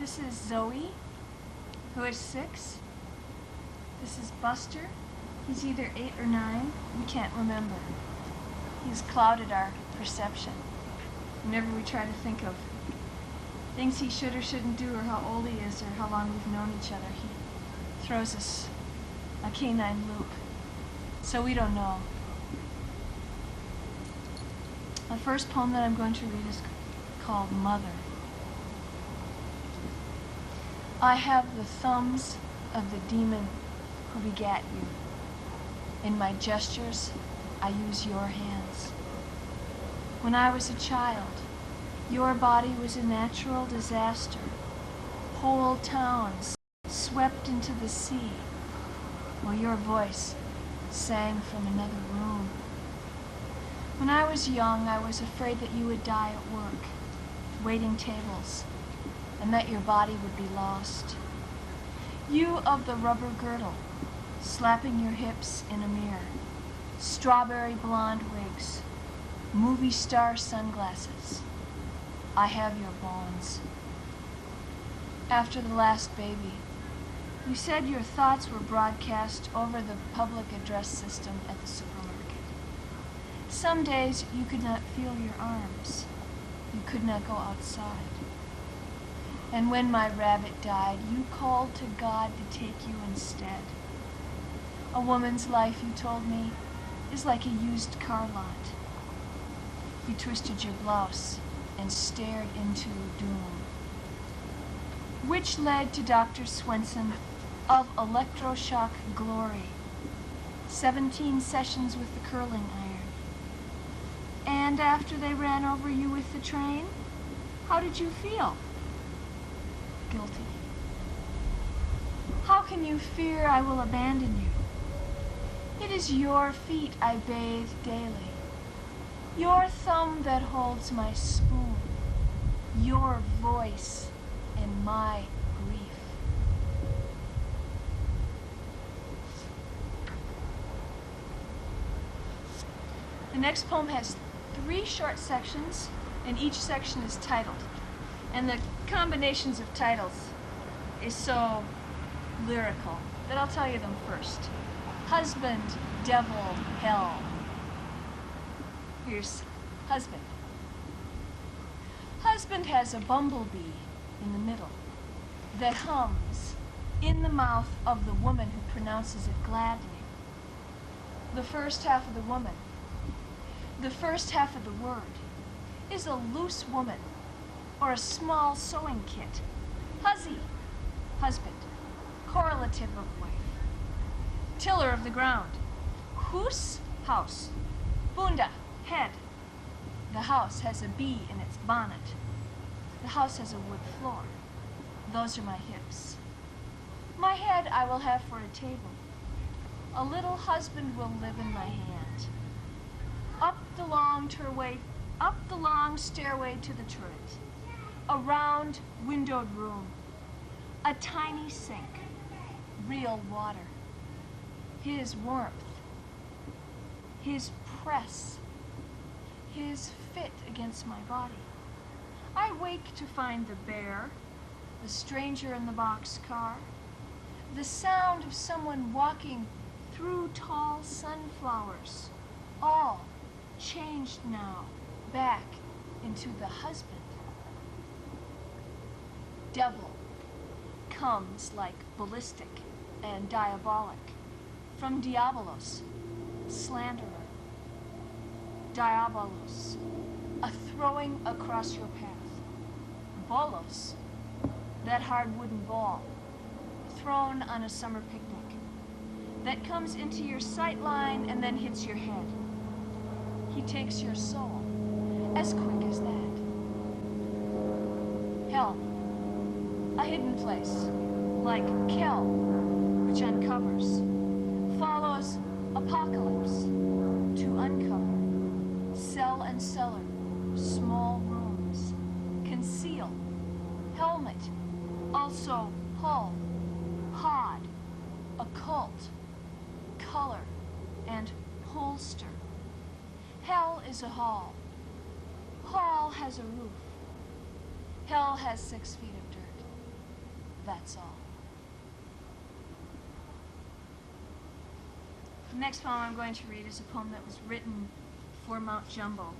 This is Zoe, who is 6. This is Buster. He's either 8 or 9. We can't remember. He's clouded our perception. Whenever we try to think of things he should or shouldn't do, or how old he is, or how long we've known each other, he throws us a canine loop. So we don't know. The first poem that I'm going to read is called Mother. I have the thumbs of the demon who begat you. In my gestures, I use your hands. When I was a child, your body was a natural disaster. Whole towns swept into the sea, while your voice sang from another room. When I was young, I was afraid that you would die at work, waiting tables, and that your body would be lost. You of the rubber girdle, slapping your hips in a mirror, strawberry blonde wigs, movie star sunglasses. I have your bones. After the last baby, you said your thoughts were broadcast over the public address system at the supermarket. Some days you could not feel your arms. You could not go outside. And when my rabbit died, you called to God to take you instead. A woman's life, you told me, is like a used car lot. You twisted your blouse and stared into doom, which led to Dr. Swenson of electroshock glory, 17 sessions with the curling iron. And after they ran over you with the train, how did you feel? Guilty. How can you fear I will abandon you? It is your feet I bathe daily, your thumb that holds my spoon, your voice and my grief. The next poem has 3 short sections, and each section is titled. And the combinations of titles is so lyrical that I'll tell you them first. Husband, devil, hell. Here's husband. Husband has a bumblebee in the middle that hums in the mouth of the woman who pronounces it gladly. The first half of the woman, the first half of the word, is a loose woman or a small sewing kit. Huzzy, husband, correlative of wife. Tiller of the ground. Hus, house. Bunda, head. The house has a bee in its bonnet. The house has a wood floor. Those are my hips. My head I will have for a table. A little husband will live in my hand. Up the long stairway to the turret. A round windowed room. A tiny sink. Real water. His warmth. His press. His fit against my body. I wake to find the bear, the stranger in the boxcar, the sound of someone walking through tall sunflowers, all changed now back into the husband. Devil comes like ballistic and diabolic from diabolos, slanderer. Diabolos, a throwing across your path. Bolos, that hard wooden ball thrown on a summer picnic that comes into your sight line and then hits your head. He takes your soul as quick as that. Hell, a hidden place like Kel, which uncovers, follows apocalypse to uncover. Cell and cellar, small rooms, conceal, helmet, also hull, pod, occult, color, and holster. Hell is a hall. Hall has a roof. Hell has 6 feet of dirt. That's all. The next poem I'm going to read is a poem that was written for Mount Jumbo.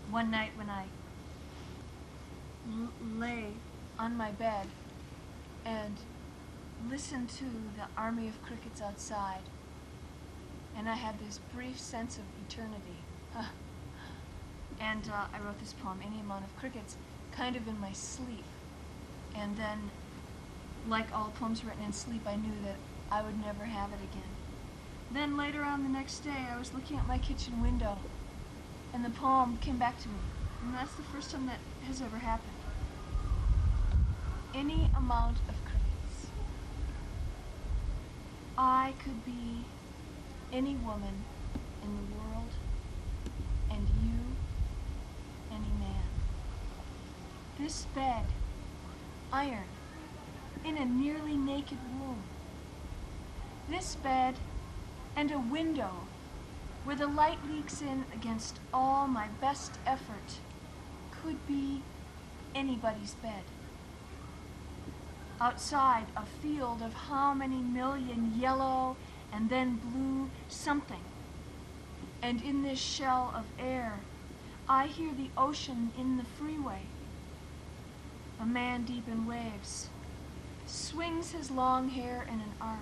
One night when I lay on my bed and listened to the army of crickets outside, and I had this brief sense of eternity. And I wrote this poem, Any Amount of Crickets, kind of in my sleep. And then, like all poems written in sleep, I knew that I would never have it again. Then later on the next day, I was looking at my kitchen window, and the poem came back to me. And that's the first time that has ever happened. Any amount of crickets. I could be any woman in the world, and you, any man. This bed, iron, in a nearly naked room. This bed and a window where the light leaks in against all my best effort could be anybody's bed. Outside, a field of how many million yellow and then blue something. And in this shell of air, I hear the ocean in the freeway. A man deep in waves swings his long hair in an arc.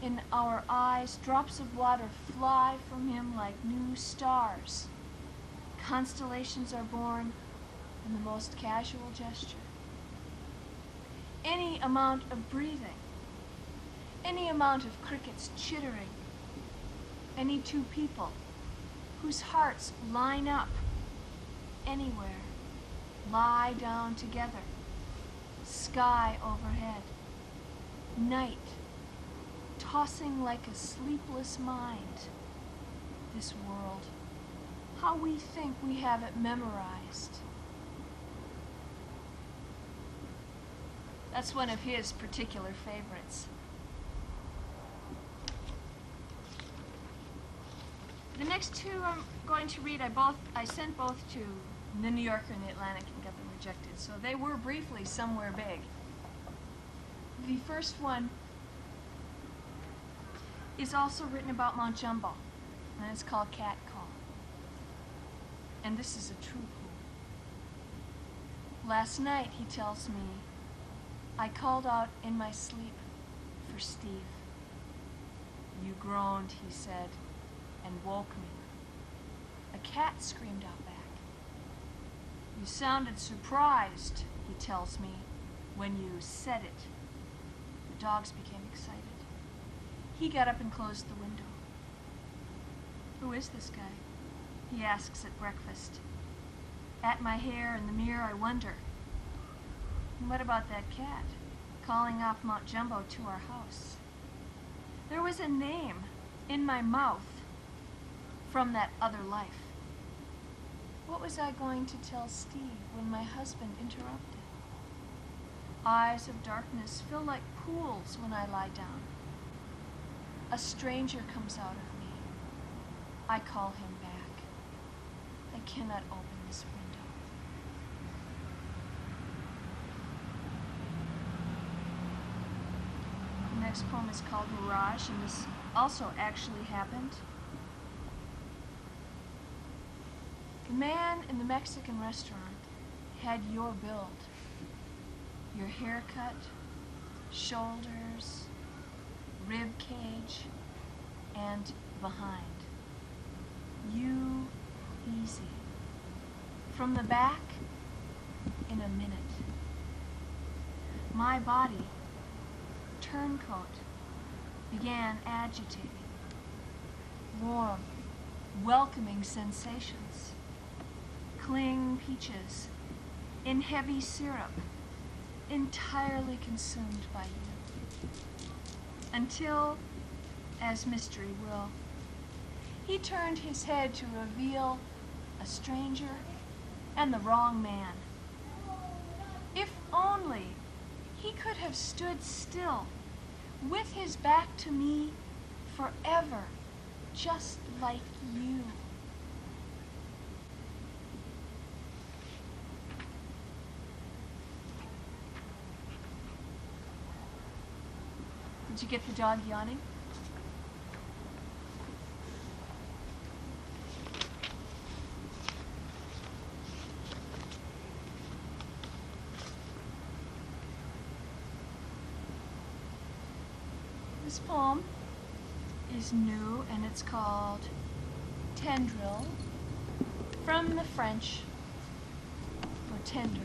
In our eyes, drops of water fly from him like new stars. Constellations are born in the most casual gesture. Any amount of breathing, any amount of crickets chittering, any two people whose hearts line up anywhere, lie down together, sky overhead, night, tossing like a sleepless mind. This world, how we think we have it memorized. That's one of his particular favorites. The next two I'm going to read, I sent both to the New Yorker and the Atlantic and got them rejected, so they were briefly somewhere big. The first one is also written about Mount Jumbo, and it's called Cat Call. And this is a true poem. Last night, he tells me, I called out in my sleep for Steve. You groaned, he said, and woke me. A cat screamed out back. You sounded surprised, he tells me, when you said it. The dogs became excited. He got up and closed the window. Who is this guy? He asks at breakfast. At my hair in the mirror, I wonder. And what about that cat, calling off Mount Jumbo to our house? There was a name in my mouth from that other life. What was I going to tell Steve when my husband interrupted? Eyes of darkness fill like pools when I lie down. A stranger comes out of me. I call him back. I cannot open this window. The next poem is called Mirage, and this also actually happened. The man in the Mexican restaurant had your build. Your haircut, shoulders, rib cage, and behind. You easy. From the back, in a minute. My body, turncoat, began agitating. Warm, welcoming sensations. Cling peaches, in heavy syrup, entirely consumed by you. Until, as mystery will, he turned his head to reveal a stranger and the wrong man. If only he could have stood still, with his back to me forever, just like you. Did you get the dog yawning? This poem is new and it's called Tendril, from the French for tender.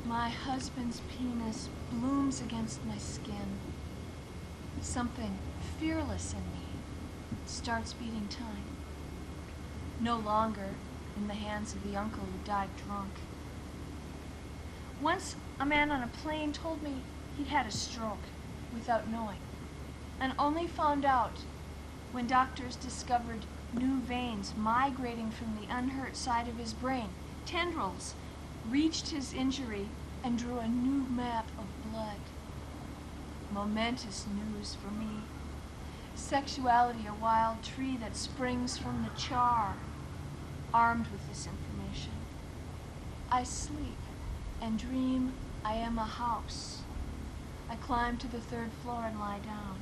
My husband's penis blooms against my skin. Something fearless in me starts beating time. No longer in the hands of the uncle who died drunk. Once a man on a plane told me he'd had a stroke without knowing, and only found out when doctors discovered new veins migrating from the unhurt side of his brain. Tendrils reached his injury and drew a new map of blood. Momentous news for me. Sexuality a wild tree that springs from the char. Armed with this information, I sleep and dream I am a house. I climb to the 3rd floor and lie down.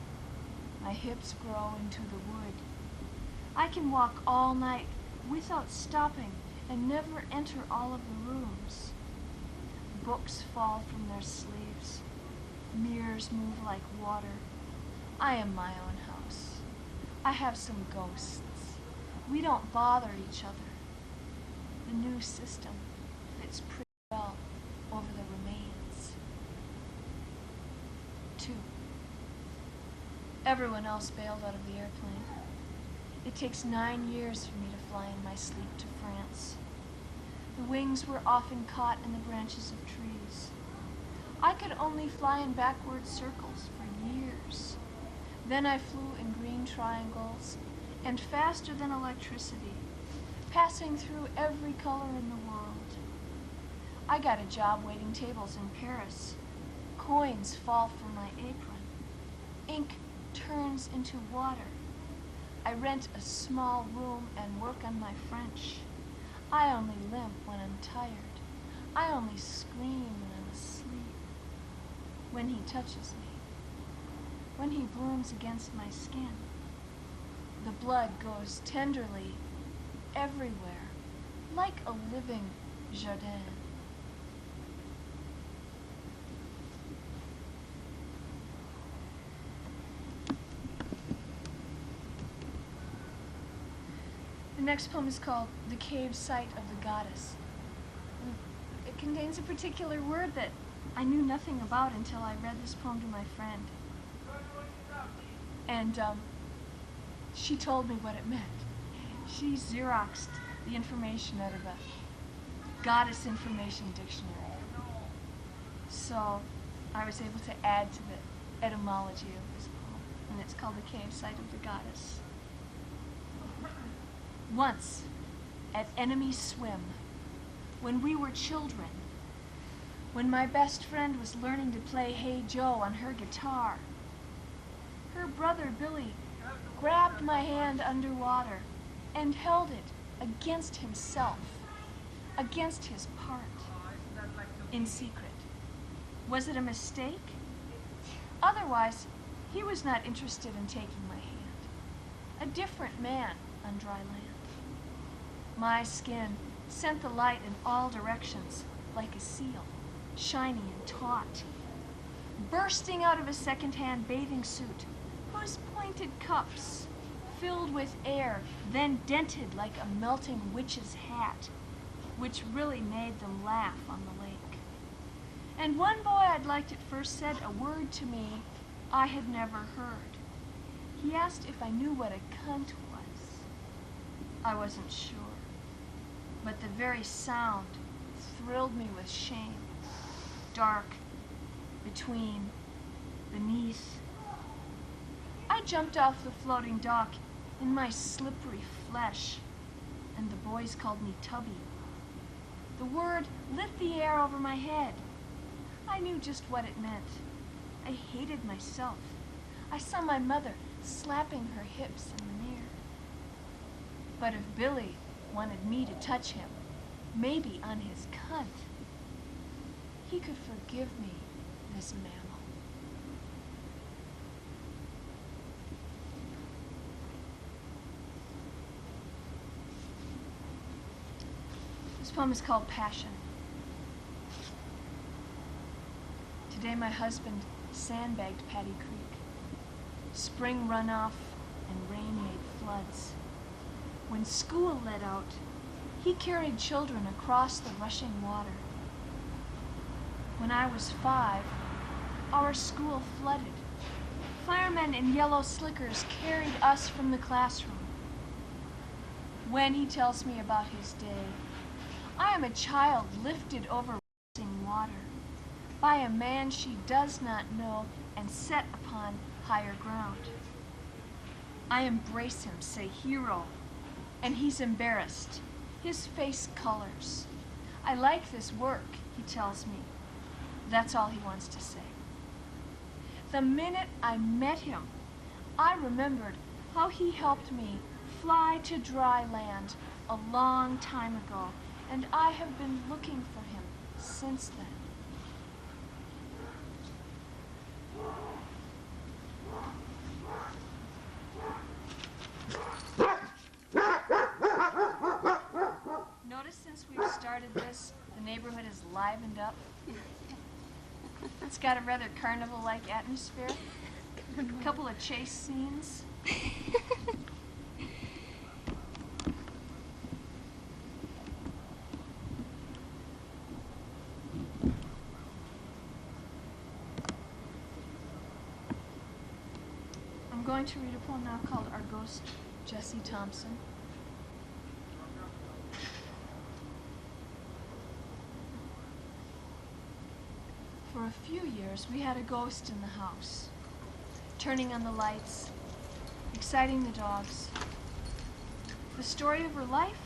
My hips grow into the wood. I can walk all night without stopping and never enter all of the rooms. Books fall from their sleeves. Mirrors move like water. I am my own house. I have some ghosts. We don't bother each other. The new system fits pretty well over the remains. 2. Everyone else bailed out of the airplane. It takes 9 years for me to fly in my sleep to France. The wings were often caught in the branches of trees. I could only fly in backward circles for years. Then I flew in green triangles and faster than electricity, passing through every color in the world. I got a job waiting tables in Paris. Coins fall from my apron. Ink turns into water. I rent a small room and work on my French. I only limp when I'm tired. I only scream when I'm asleep. When he touches me, when he blooms against my skin, the blood goes tenderly everywhere, like a living jardin. The next poem is called The Cave Site of the Goddess. It contains a particular word that I knew nothing about until I read this poem to my friend. And she told me what it meant. She Xeroxed the information out of a goddess information dictionary. So I was able to add to the etymology of this poem, and it's called The Cave Site of the Goddess. Once, at Enemy Swim, when we were children, when my best friend was learning to play Hey Joe on her guitar, her brother Billy grabbed my hand underwater and held it against himself, against his part, in secret. Was it a mistake? Otherwise, he was not interested in taking my hand. A different man on dry land. My skin sent the light in all directions, like a seal, shiny and taut, bursting out of a second-hand bathing suit, whose pointed cups filled with air, then dented like a melting witch's hat, which really made them laugh on the lake. And one boy I'd liked at first said a word to me I had never heard. He asked if I knew what a cunt was. I wasn't sure, but the very sound thrilled me with shame. Dark, between, beneath. I jumped off the floating dock in my slippery flesh, and the boys called me Tubby. The word lit the air over my head. I knew just what it meant. I hated myself. I saw my mother slapping her hips in the mirror. But if Billy wanted me to touch him, maybe on his cunt, he could forgive me, this mammal. This poem is called Passion. Today my husband sandbagged Paddy Creek. Spring runoff and rain made floods. When school let out, he carried children across the rushing water. When I was 5, our school flooded. Firemen in yellow slickers carried us from the classroom. When he tells me about his day, I am a child lifted over rising water by a man she does not know and set upon higher ground. I embrace him, say hero, and he's embarrassed. His face colors. I like this work, he tells me. That's all he wants to say. The minute I met him, I remembered how he helped me fly to dry land a long time ago, and I have been looking for him since then. Notice since we've started this, the neighborhood is livened up. It's got a rather carnival-like atmosphere. A couple of chase scenes. I'm going to read a poem now called Our Ghost, Jesse Thompson. For a few years, we had a ghost in the house, turning on the lights, exciting the dogs. The story of her life?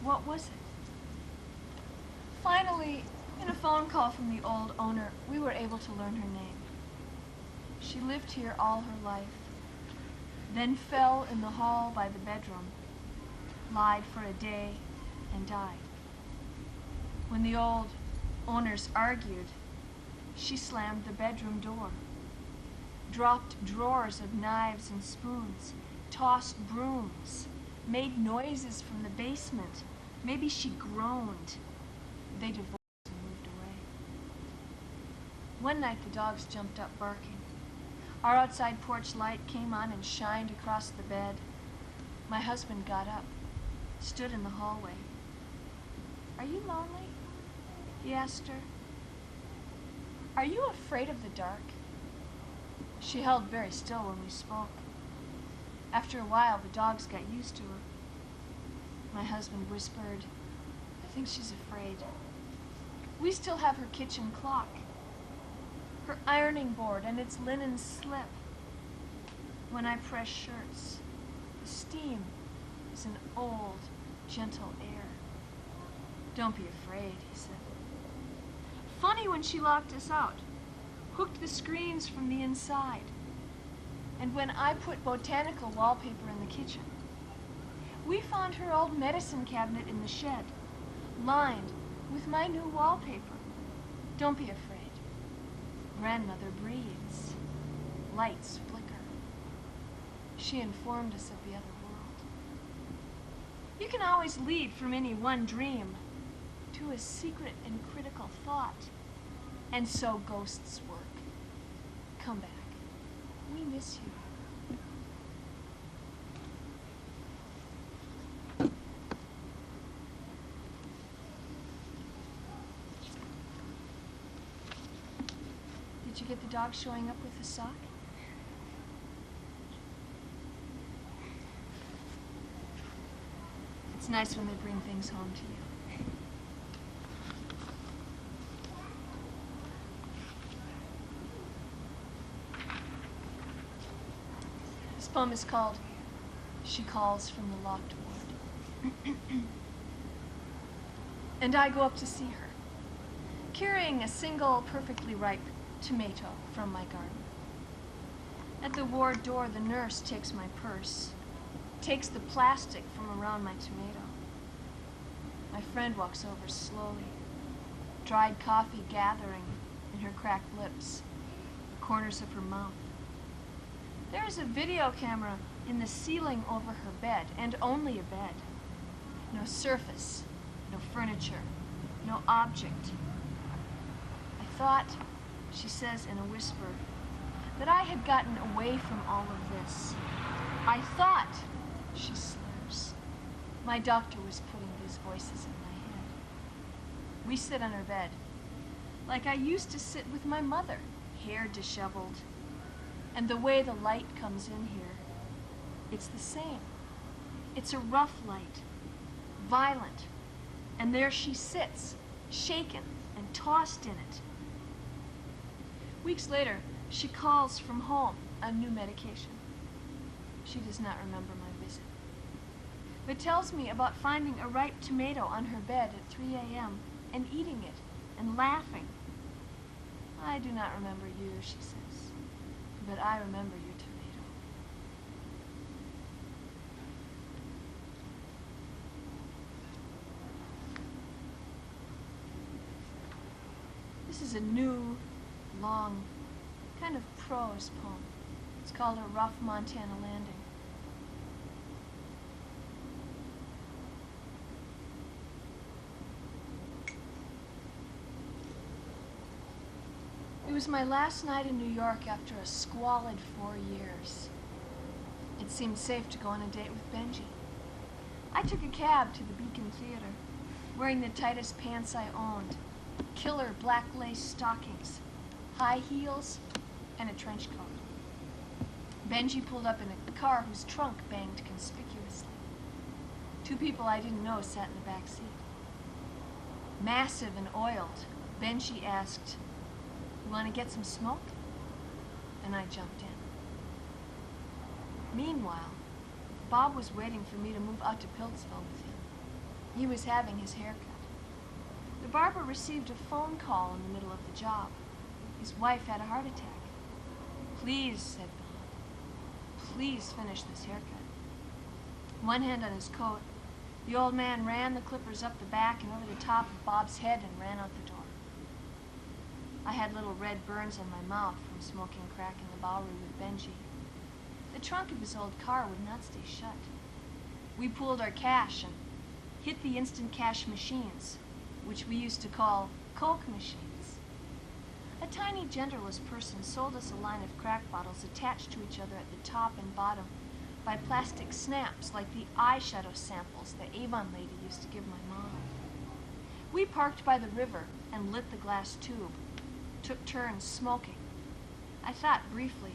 What was it? Finally, in a phone call from the old owner, we were able to learn her name. She lived here all her life, then fell in the hall by the bedroom, lied for a day, and died. When the old owners argued, she slammed the bedroom door, dropped drawers of knives and spoons, tossed brooms, made noises from the basement. Maybe she groaned. They divorced and moved away. One night the dogs jumped up barking. Our outside porch light came on and shined across the bed. My husband got up, stood in the hallway. "Are you lonely?" he asked her. "Are you afraid of the dark?" She held very still when we spoke. After a while, the dogs got used to her. My husband whispered, "I think she's afraid." We still have her kitchen clock, her ironing board and its linen slip. When I press shirts, the steam is an old, gentle air. "Don't be afraid," he said. Funny when she locked us out, hooked the screens from the inside, and when I put botanical wallpaper in the kitchen. We found her old medicine cabinet in the shed, lined with my new wallpaper. Don't be afraid. Grandmother breathes. Lights flicker. She informed us of the other world. You can always lead from any one dream to a secret and critical thought. And so ghosts work. Come back. We miss you. Did you get the dog showing up with a sock? It's nice when they bring things home to you. This poem is called She Calls from the Locked Ward. And I go up to see her, carrying a single perfectly ripe tomato from my garden. At the ward door, the nurse takes my purse, takes the plastic from around my tomato. My friend walks over slowly, dried coffee gathering in her cracked lips, the corners of her mouth. There is a video camera in the ceiling over her bed, and only a bed. No surface, no furniture, no object. I thought, she says in a whisper, that I had gotten away from all of this. I thought, she slurs, my doctor was putting these voices in my head. We sit on her bed, like I used to sit with my mother, hair disheveled. And the way the light comes in here, it's the same. It's a rough light, violent, and there she sits, shaken and tossed in it. Weeks later, she calls from home on new medication. She does not remember my visit, but tells me about finding a ripe tomato on her bed at 3 a.m. and eating it and laughing. I do not remember you, she says, but I remember your tomato. This is a new, long, kind of prose poem. It's called A Rough Montana Landing. It was my last night in New York after a squalid 4 years. It seemed safe to go on a date with Benji. I took a cab to the Beacon Theater, wearing the tightest pants I owned, killer black lace stockings, high heels, and a trench coat. Benji pulled up in a car whose trunk banged conspicuously. 2 people I didn't know sat in the back seat. Massive and oiled, Benji asked, "You want to get some smoke?" And I jumped in. Meanwhile, Bob was waiting for me to move out to Piltsville with him. He was having his hair cut. The barber received a phone call in the middle of the job. His wife had a heart attack. "Please," said Bob, "please finish this haircut." One hand on his coat, the old man ran the clippers up the back and over the top of Bob's head and ran out the door. I had little red burns on my mouth from smoking crack in the Bowery with Benji. The trunk of his old car would not stay shut. We pooled our cash and hit the instant cash machines, which we used to call Coke machines. A tiny, genderless person sold us a line of crack bottles attached to each other at the top and bottom by plastic snaps like the eyeshadow samples the Avon lady used to give my mom. We parked by the river and lit the glass tube, took turns smoking. I thought briefly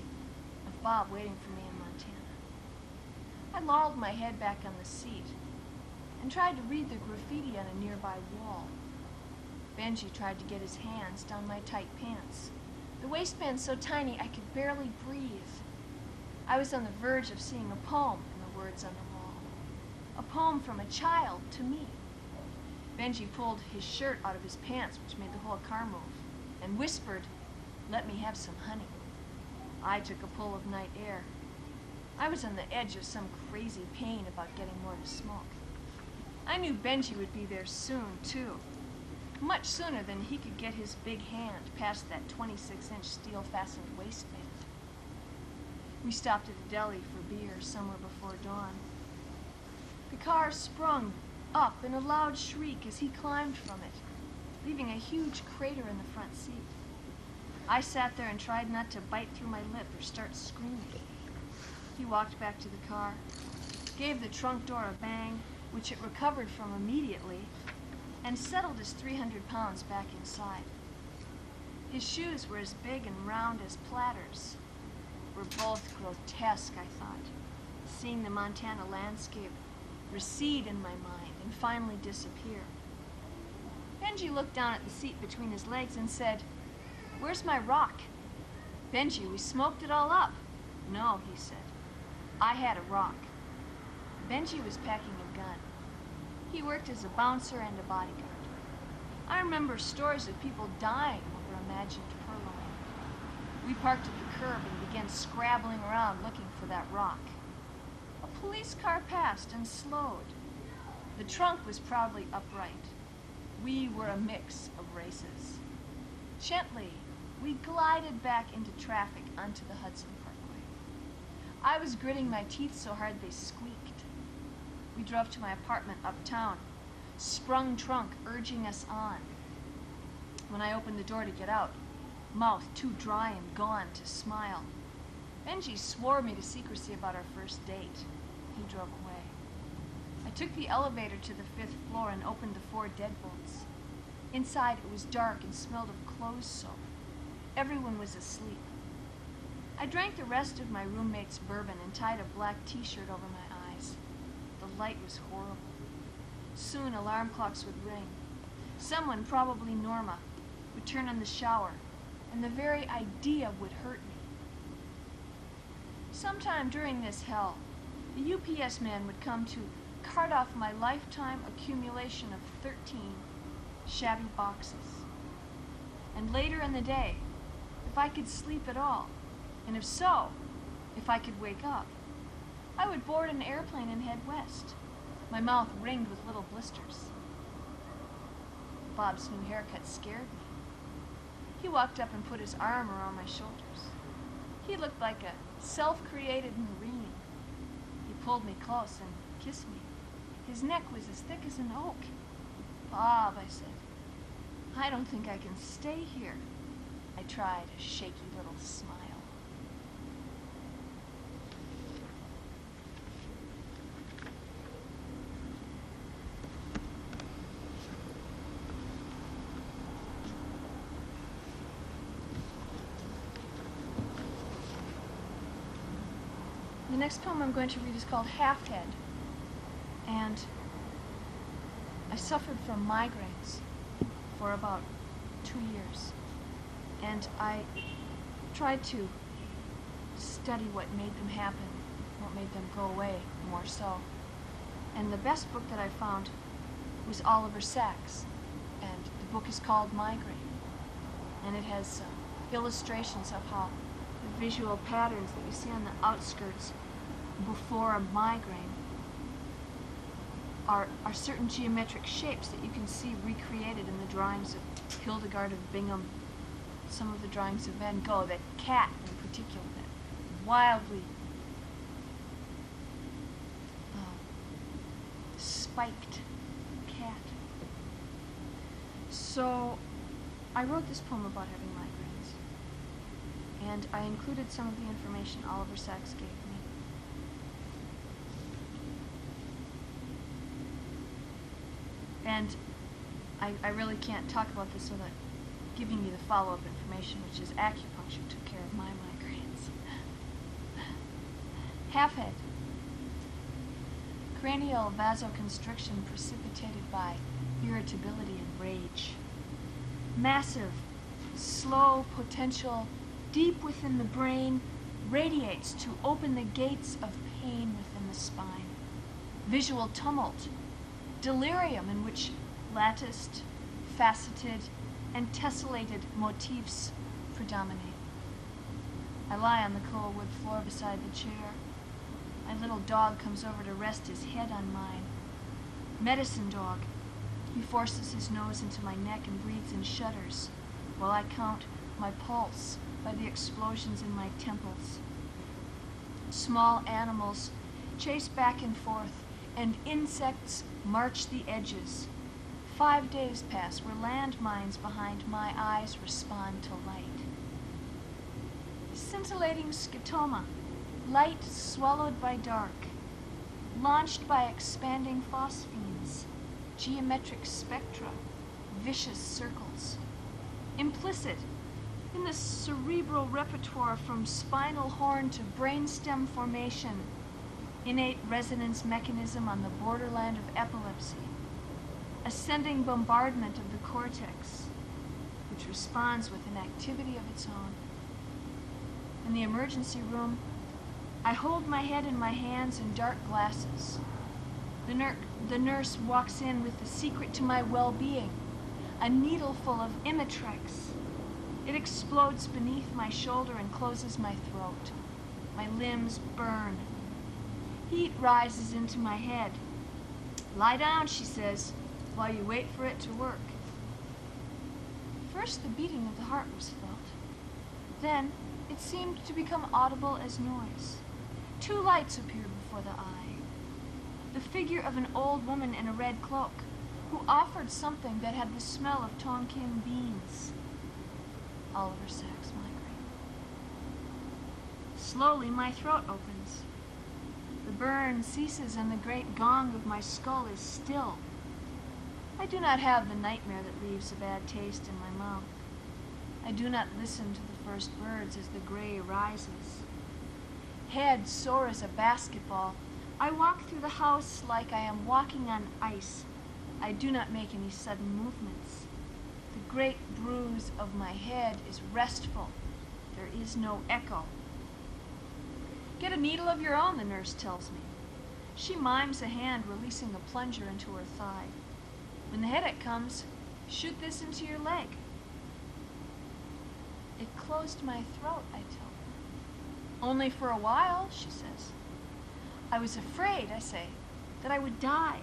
of Bob waiting for me in Montana. I lolled my head back on the seat and tried to read the graffiti on a nearby wall. Benji tried to get his hands down my tight pants, the waistband so tiny I could barely breathe. I was on the verge of seeing a poem in the words on the wall, a poem from a child to me. Benji pulled his shirt out of his pants, which made the whole car move, and whispered, "Let me have some honey." I took a pull of night air. I was on the edge of some crazy pain about getting more to smoke. I knew Benji would be there soon, too. Much sooner than he could get his big hand past that 26-inch steel-fastened waistband. We stopped at a deli for beer somewhere before dawn. The car sprung up in a loud shriek as he climbed from it, leaving a huge crater in the front seat. I sat there and tried not to bite through my lip or start screaming. He walked back to the car, gave the trunk door a bang, which it recovered from immediately, and settled his 300 pounds back inside. His shoes were as big and round as platters. Were both grotesque, I thought, seeing the Montana landscape recede in my mind and finally disappear. Benji looked down at the seat between his legs and said, "Where's my rock?" "Benji, we smoked it all up." "No," he said. "I had a rock." Benji was packing a gun. He worked as a bouncer and a bodyguard. I remember stories of people dying over imagined purloining. We parked at the curb and began scrabbling around looking for that rock. A police car passed and slowed. The trunk was proudly upright. We were a mix of races. Gently, we glided back into traffic onto the Hudson Parkway. I was gritting my teeth so hard they squeaked. We drove to my apartment uptown, sprung trunk urging us on. When I opened the door to get out, mouth too dry and gone to smile, Benji swore me to secrecy about our first date. He drove away. I took the elevator to the 5th floor and opened the 4 deadbolts. Inside it was dark and smelled of clothes soap. Everyone was asleep. I drank the rest of my roommate's bourbon and tied a black t-shirt over my eyes. The light was horrible. Soon alarm clocks would ring. Someone, probably Norma, would turn on the shower, and the very idea would hurt me. Sometime during this hell, the UPS man would come to cart off my lifetime accumulation of 13 shabby boxes. And later in the day, if I could sleep at all, and if so, if I could wake up, I would board an airplane and head west, my mouth ringed with little blisters. Bob's new haircut scared me. He walked up and put his arm around my shoulders. He looked like a self-created Marine. He pulled me close and kissed me. His neck was as thick as an oak. "Bob," I said, "I don't think I can stay here." I tried a shaky little smile. The next poem I'm going to read is called Half Head. And I suffered from migraines for about 2 years. And I tried to study what made them happen, what made them go away more so. And the best book that I found was Oliver Sacks. And the book is called Migraine. And it has illustrations of how the visual patterns that you see on the outskirts before a migraine are certain geometric shapes that you can see recreated in the drawings of Hildegard of Bingen, some of the drawings of Van Gogh, that cat in particular, that wildly spiked cat. So I wrote this poem about having migraines, and I included some of the information Oliver Sacks gave me. And I really can't talk about this without giving you the follow-up information, which is acupuncture took care of my migraines. Half head. Cranial vasoconstriction precipitated by irritability and rage. Massive, slow potential deep within the brain radiates to open the gates of pain within the spine. Visual tumult. Delirium in which latticed, faceted, and tessellated motifs predominate. I lie on the cool wood floor beside the chair. My little dog comes over to rest his head on mine. Medicine dog. He forces his nose into my neck and breathes in shudders while I count my pulse by the explosions in my temples. Small animals chase back and forth, and insects march the edges. 5 days pass where landmines behind my eyes respond to light. Scintillating scotoma, light swallowed by dark, launched by expanding phosphenes, geometric spectra, vicious circles. Implicit in the cerebral repertoire from spinal horn to brainstem formation, innate resonance mechanism on the borderland of epilepsy, ascending bombardment of the cortex, which responds with an activity of its own. In the emergency room, I hold my head in my hands in dark glasses. The nurse walks in with the secret to my well-being, a needle full of Imitrex. It explodes beneath my shoulder and closes my throat. My limbs burn. Heat rises into my head. "Lie down," she says. while you wait for it to work. First, the beating of the heart was felt. Then, it seemed to become audible as noise. Two lights appeared before the eye. The figure of an old woman in a red cloak, who offered something that had the smell of Tonkin beans. Oliver Sacks' migraine. Slowly, my throat opens. The burn ceases and the great gong of my skull is still. I do not have the nightmare that leaves a bad taste in my mouth. I do not listen to the first birds as the gray rises. Head sore as a basketball, I walk through the house like I am walking on ice. I do not make any sudden movements. The great bruise of my head is restful. There is no echo. Get a needle of your own, the nurse tells me. She mimes a hand releasing a plunger into her thigh. When the headache comes, shoot this into your leg. It closed my throat, I tell her. Only for a while, she says. I was afraid, I say, that I would die.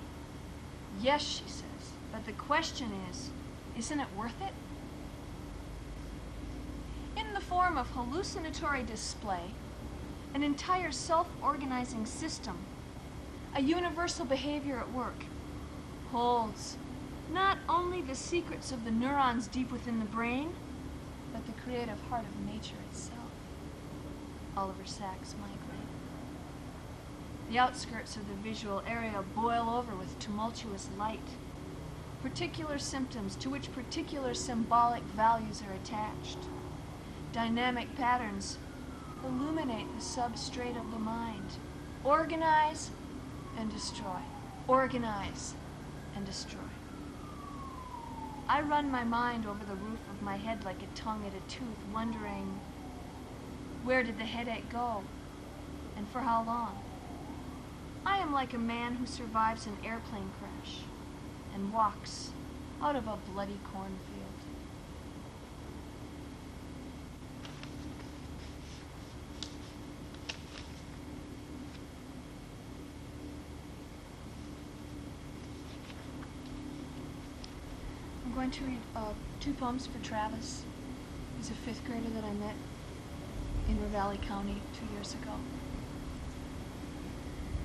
Yes, she says, but the question is, isn't it worth it? In the form of hallucinatory display, an entire self-organizing system, a universal behavior at work, holds not only the secrets of the neurons deep within the brain, but the creative heart of nature itself. Oliver Sacks' migraine. The outskirts of the visual area boil over with tumultuous light. Particular symptoms to which particular symbolic values are attached. Dynamic patterns illuminate the substrate of the mind. Organize and destroy. Organize and destroy. I run my mind over the roof of my head like a tongue at a tooth, wondering, where did the headache go, and for how long? I am like a man who survives an airplane crash and walks out of a bloody cornfield. I'm going to read two poems for Travis. He's a 5th grader that I met in Ravalli County 2 years ago.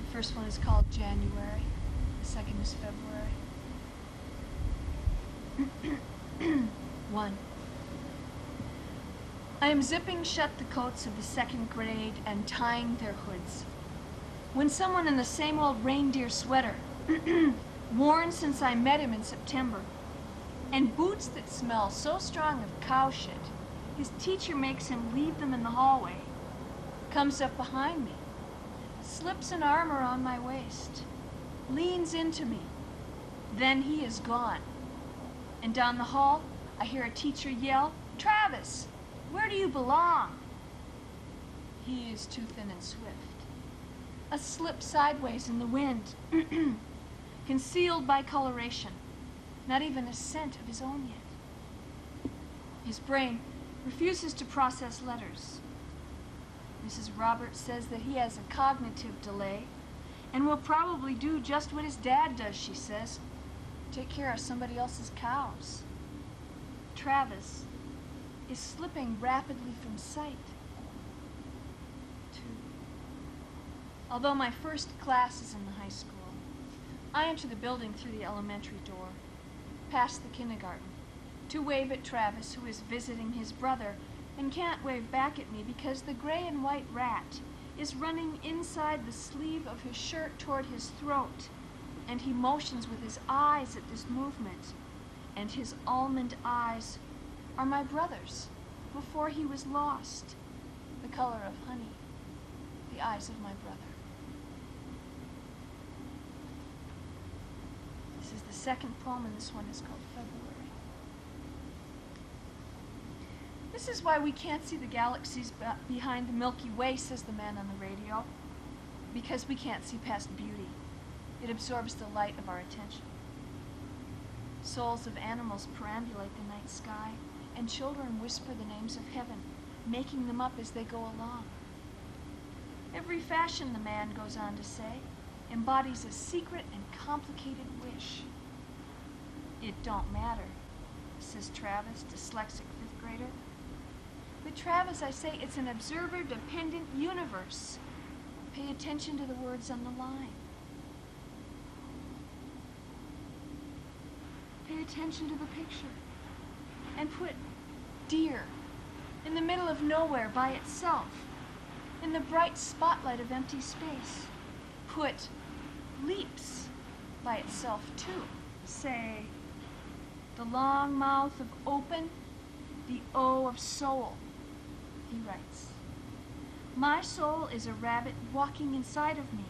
The first one is called January. The second is February. 1. I am zipping shut the coats of the 2nd grade and tying their hoods, when someone in the same old reindeer sweater, worn since I met him in September, and boots that smell so strong of cow shit, his teacher makes him leave them in the hallway, comes up behind me, slips an arm around my waist, leans into me. Then he is gone. And down the hall, I hear a teacher yell, "Travis, where do you belong?" He is too thin and swift. A slip sideways in the wind, concealed by coloration, not even a scent of his own yet. His brain refuses to process letters. Mrs. Roberts says that he has a cognitive delay and will probably do just what his dad does, she says. Take care of somebody else's cows. Travis is slipping rapidly from sight. 2. Although my first class is in the high school, I enter the building through the elementary door, past the kindergarten, to wave at Travis, who is visiting his brother and can't wave back at me because the gray and white rat is running inside the sleeve of his shirt toward his throat, and he motions with his eyes at this movement, and his almond eyes are my brother's before he was lost, the color of honey, the eyes of my brother. This is the second poem, and this one is called February. This is why we can't see the galaxies behind the Milky Way, says the man on the radio. Because we can't see past beauty. It absorbs the light of our attention. Souls of animals perambulate the night sky, and children whisper the names of heaven, making them up as they go along. Every fashion, the man goes on to say, embodies a secret and complicated wish. It don't matter, says Travis, dyslexic fifth grader. But Travis, I say, it's an observer-dependent universe. Pay attention to the words on the line. Pay attention to the picture. And put deer in the middle of nowhere by itself, in the bright spotlight of empty space. Put leaps by itself too. Say, the long mouth of open, the O of soul. He writes, my soul is a rabbit walking inside of me.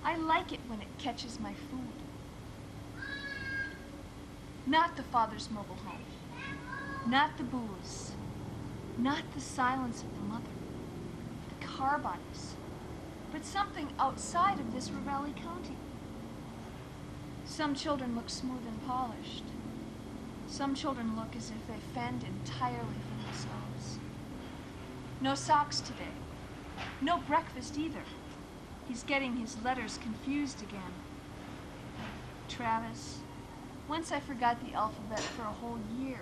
I like it when it catches my food. Not the father's mobile home, not the booze, not the silence of the mother, the car bodies, but something outside of this Ravelli County. Some children look smooth and polished. Some children look as if they fend entirely for themselves. No socks today. No breakfast either. He's getting his letters confused again. Travis, once I forgot the alphabet for a whole year.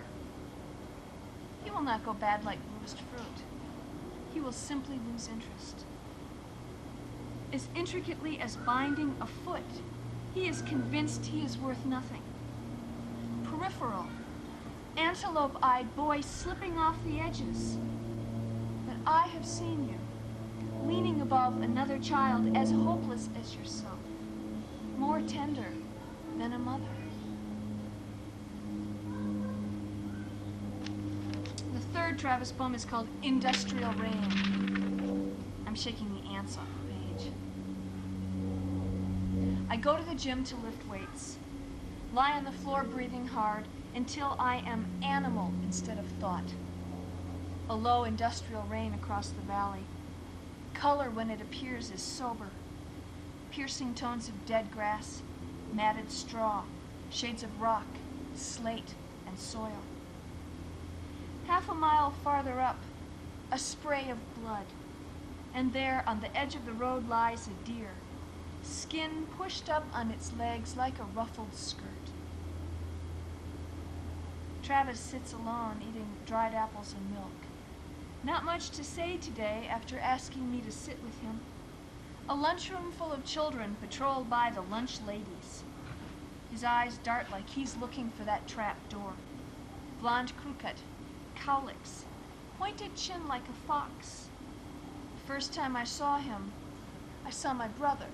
He will not go bad like bruised fruit. He will simply lose interest. As intricately as binding a foot, he is convinced he is worth nothing. Peripheral, antelope-eyed boy slipping off the edges. But I have seen you, leaning above another child as hopeless as yourself, more tender than a mother. The third Travis poem is called Industrial Rain. I'm shaking the ants off the page. I go to the gym to lift weights, lie on the floor breathing hard until I am animal instead of thought. A low industrial rain across the valley. Color when it appears is sober. Piercing tones of dead grass, matted straw, shades of rock, slate, and soil. Half a mile farther up, a spray of blood. And there, on the edge of the road, lies a deer, skin pushed up on its legs like a ruffled skirt. Travis sits alone, eating dried apples and milk. Not much to say today after asking me to sit with him. A lunchroom full of children patrolled by the lunch ladies. His eyes dart like he's looking for that trap door. Blonde crew cut, cowlicks, pointed chin like a fox. The first time I saw him, I saw my brother.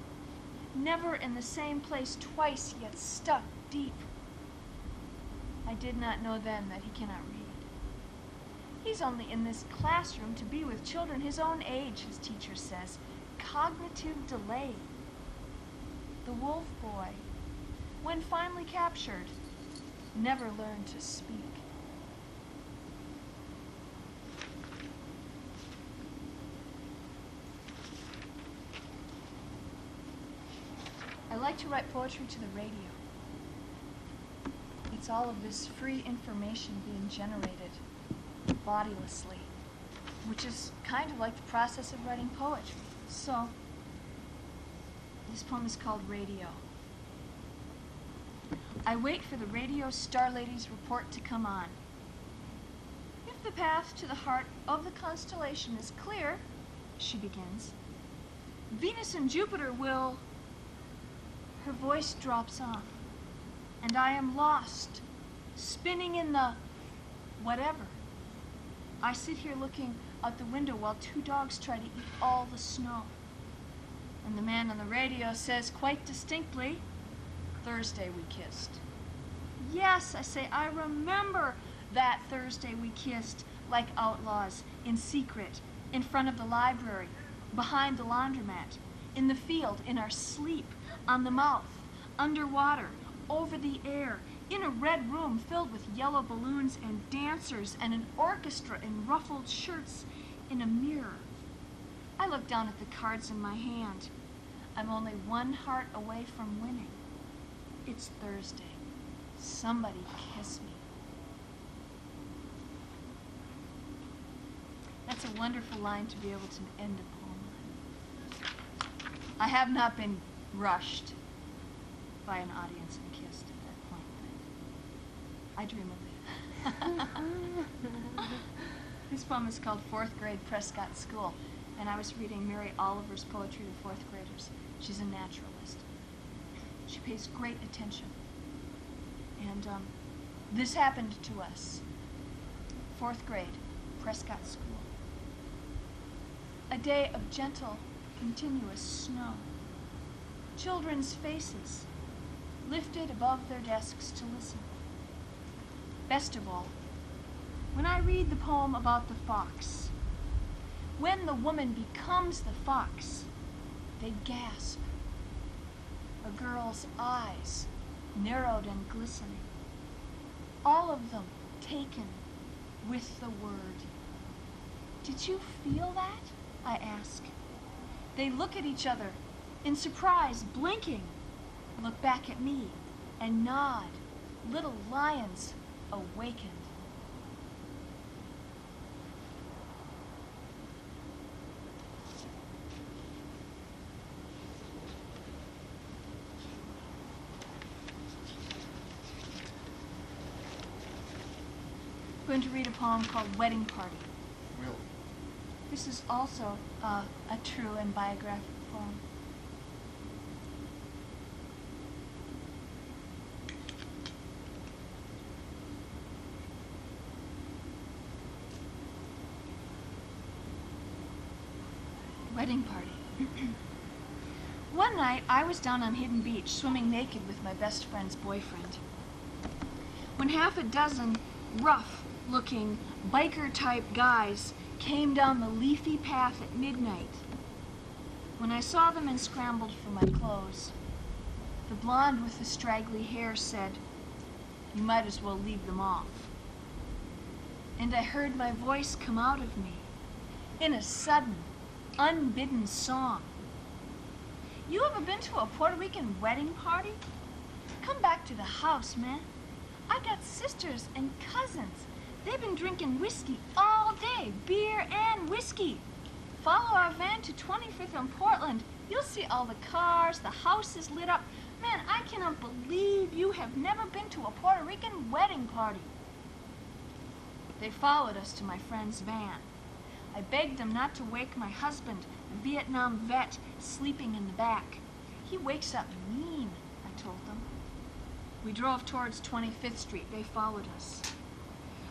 Never in the same place twice, yet stuck deep. I did not know then that he cannot read. He's only in this classroom to be with children his own age, his teacher says. Cognitive delay. The wolf boy, when finally captured, never learned to speak. I like to write poetry to the radio. It's all of this free information being generated bodilessly, which is kind of like the process of writing poetry. So, this poem is called Radio. I wait for the radio star lady's report to come on. If the path to the heart of the constellation is clear, she begins, Venus and Jupiter will... Her voice drops off, and I am lost, spinning in the whatever. I sit here looking out the window while two dogs try to eat all the snow. And the man on the radio says quite distinctly, Thursday we kissed. Yes, I say, I remember that Thursday we kissed like outlaws, in secret, in front of the library, behind the laundromat, in the field, in our sleep, on the mouth, underwater, over the air, in a red room filled with yellow balloons and dancers and an orchestra in ruffled shirts, in a mirror. I look down at the cards in my hand. I'm only one heart away from winning. It's Thursday. Somebody kiss me. That's a wonderful line to be able to end a poem on. I have not been rushed by an audience and kissed at that point. I dream of it. This poem is called Fourth Grade Prescott School, and I was reading Mary Oliver's poetry to fourth graders. She's a naturalist. She pays great attention. And this happened to us. Fourth grade, Prescott School. A day of gentle, continuous snow. Children's faces lifted above their desks to listen. Best of all, when I read the poem about the fox, when the woman becomes the fox, they gasp. A girl's eyes, narrowed and glistening, all of them taken with the word. Did you feel that? I ask. They look at each other in surprise, blinking, look back at me and nod. Little lions awakened. I'm going to read a poem called Wedding Party. Really? This is also a true and biographical poem. Wedding Party. One night, I was down on Hidden Beach swimming naked with my best friend's boyfriend, when half a dozen rough-looking, biker-type guys came down the leafy path at midnight. When I saw them and scrambled for my clothes, the blonde with the straggly hair said, "You might as well leave them off." And I heard my voice come out of me in a sudden, unbidden song. You ever been to a Puerto Rican wedding party? Come back to the house, man. I got sisters and cousins. They've been drinking whiskey all day, beer and whiskey. Follow our van to 25th and Portland. You'll see all the cars, the house is lit up. Man, I cannot believe you have never been to a Puerto Rican wedding party. They followed us to my friend's van. I begged them not to wake my husband, a Vietnam vet, sleeping in the back. He wakes up mean, I told them. We drove towards 25th Street. They followed us.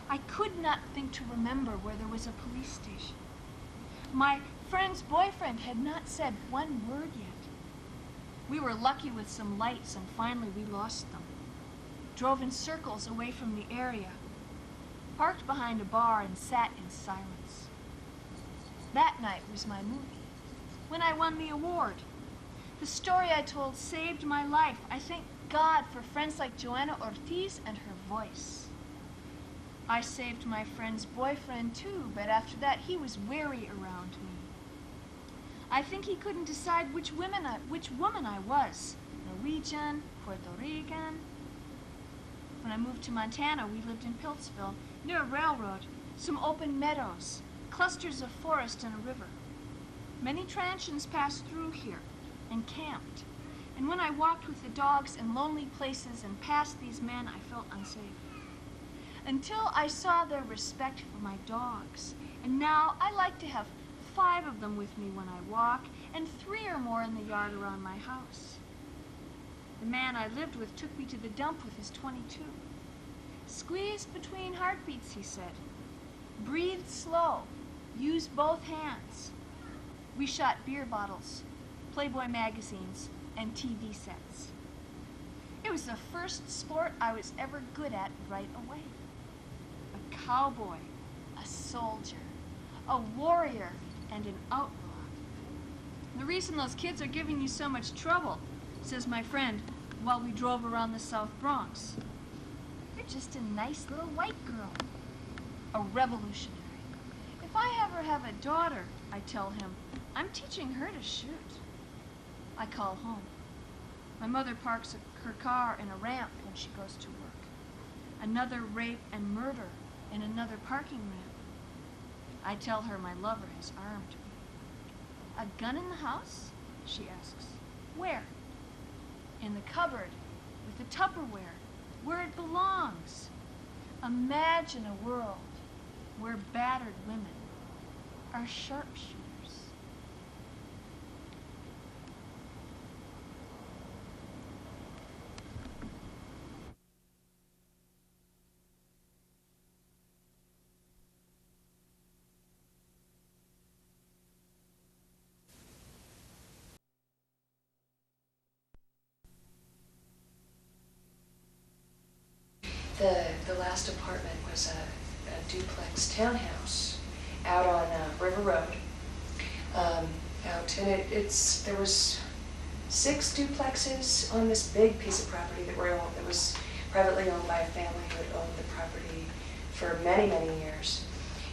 I could not think to remember where there was a police station. My friend's boyfriend had not said one word yet. We were lucky with some lights, and finally we lost them. Drove in circles away from the area, parked behind a bar, and sat in silence. That night was my movie, when I won the award. The story I told saved my life. I thank God for friends like Joanna Ortiz and her voice. I saved my friend's boyfriend too, but after that he was wary around me. I think he couldn't decide which woman I was, Norwegian, Puerto Rican. When I moved to Montana, we lived in Piltsville, near a railroad, some open meadows, clusters of forest and a river. Many transients passed through here and camped. And when I walked with the dogs in lonely places and passed these men, I felt unsafe. Until I saw their respect for my dogs. And now I like to have 5 of them with me when I walk, and 3 or more in the yard around my house. The man I lived with took me to the dump with his .22. Squeeze between heartbeats, he said. Breathe slow. Use both hands. We shot beer bottles, Playboy magazines, and TV sets. It was the first sport I was ever good at right away. A cowboy, a soldier, a warrior, and an outlaw. The reason those kids are giving you so much trouble, says my friend, while we drove around the South Bronx. You're just a nice little white girl, a revolutionary. If I ever have a daughter, I tell him, I'm teaching her to shoot. I call home. My mother parks her car in a ramp when she goes to work. Another rape and murder in another parking ramp. I tell her my lover has armed me. A gun in the house? She asks. Where? In the cupboard with the Tupperware, where it belongs. Imagine a world where battered women are sharpshooters. The last apartment was a duplex townhouse out on River Road. Out, and there was 6 duplexes on this big piece of property that was privately owned by a family who had owned the property for many, many years.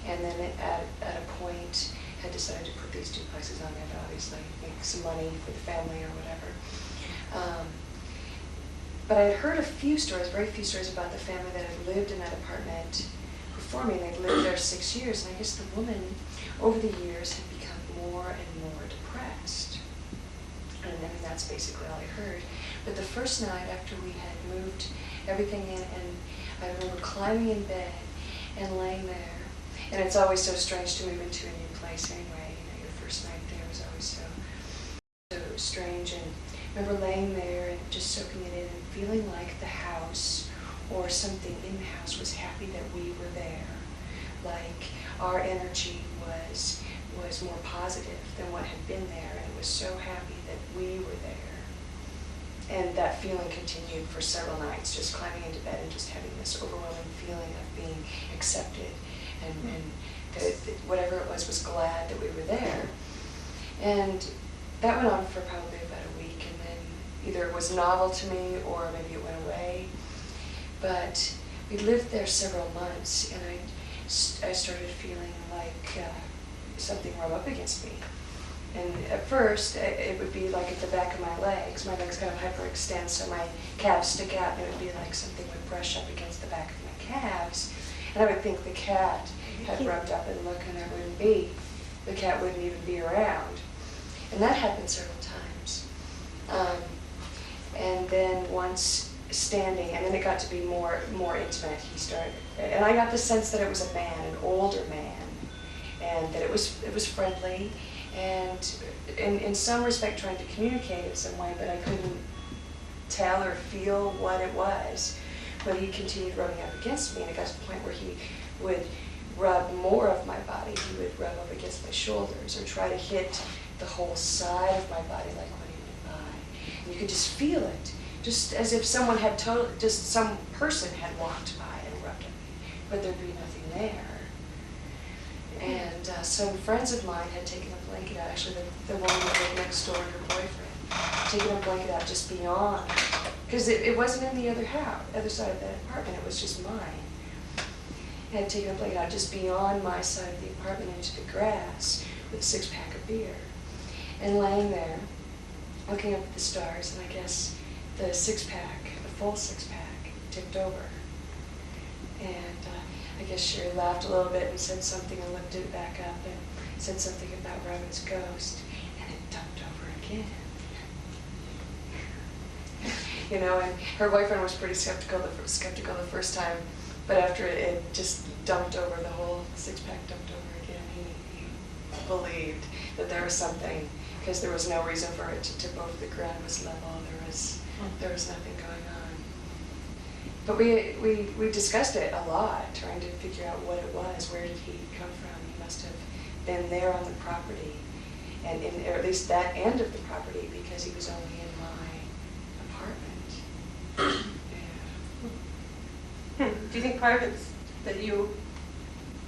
And then at a point had decided to put these duplexes on there to obviously make some money for the family or whatever. But I had heard a few stories, very few stories, about the family that had lived in that apartment before me. They'd lived there 6 years, and I guess the woman, over the years, had become more and more depressed. And I mean, that's basically all I heard. But the first night after we had moved everything in, and I remember climbing in bed and laying there. And it's always so strange to move into a new place anyway. You know, your first night there was always so strange. And I remember laying there and just soaking it in and feeling like the house or something in the house was happy that we were there. Like our energy was more positive than what had been there, and it was so happy that we were there. And that feeling continued for several nights, just climbing into bed and just having this overwhelming feeling of being accepted, and that whatever it was glad that we were there. And that went on for probably about a week, and then either it was novel to me or maybe it went away. But we lived there several months, and I started feeling like something rub up against me. And at first, it would be like at the back of my legs. My legs kind of hyperextend, so my calves stick out, and it would be like something would brush up against the back of my calves. And I would think the cat had rubbed up and look, and there wouldn't be. The cat wouldn't even be around. And that happened several times. And then once standing, and then it got to be more intimate. He started, and I got the sense that it was a man, an older man, and that it was friendly, and in some respect trying to communicate in some way, but I couldn't tell or feel what it was. But he continued rubbing up against me, and it got to the point where he would rub more of my body. He would rub up against my shoulders or try to hit the whole side of my body, like when he went by. And you could just feel it, just as if someone had just some person had walked by and rubbed at me, but there'd be nothing there. And some friends of mine had taken a blanket out, actually the woman that lived next door, her boyfriend, taken a blanket out just beyond, because it wasn't in the other side of that apartment, it was just mine. I had taken a blanket out just beyond my side of the apartment into the grass with a 6-pack of beer. And laying there, looking up at the stars, and I guess the 6-pack, the full 6-pack, tipped over. And I guess Sheryl laughed a little bit and said something and lifted it back up and said something about Robin's ghost, and it dumped over again. You know, and her boyfriend was pretty skeptical the first time, but after it just dumped over, the whole 6-pack dumped over again, he believed that there was something, because there was no reason for it to tip over. The ground was level, there was nothing going on. But we discussed it a lot, trying to figure out what it was. Where did he come from? He must have been there on the property, and or at least that end of the property, because he was only in my apartment. Yeah. Do you think part of it's that you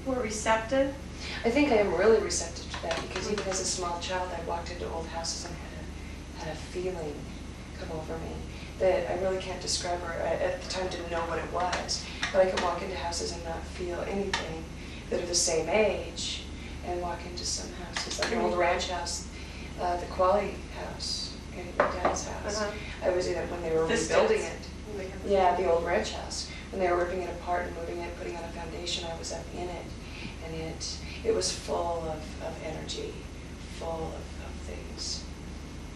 were receptive? I think I am really receptive to that, because even as a small child, I walked into old houses and had a feeling come over me that I really can't describe, or at the time didn't know what it was, but I could walk into houses and not feel anything that are the same age, and walk into some houses, like an old ranch house, the Qualley house, in my dad's house. I was in it when they were rebuilding it. Yeah, the old ranch house. When they were ripping it apart and moving it, putting on a foundation, I was up in it, and it was full of energy, full of things.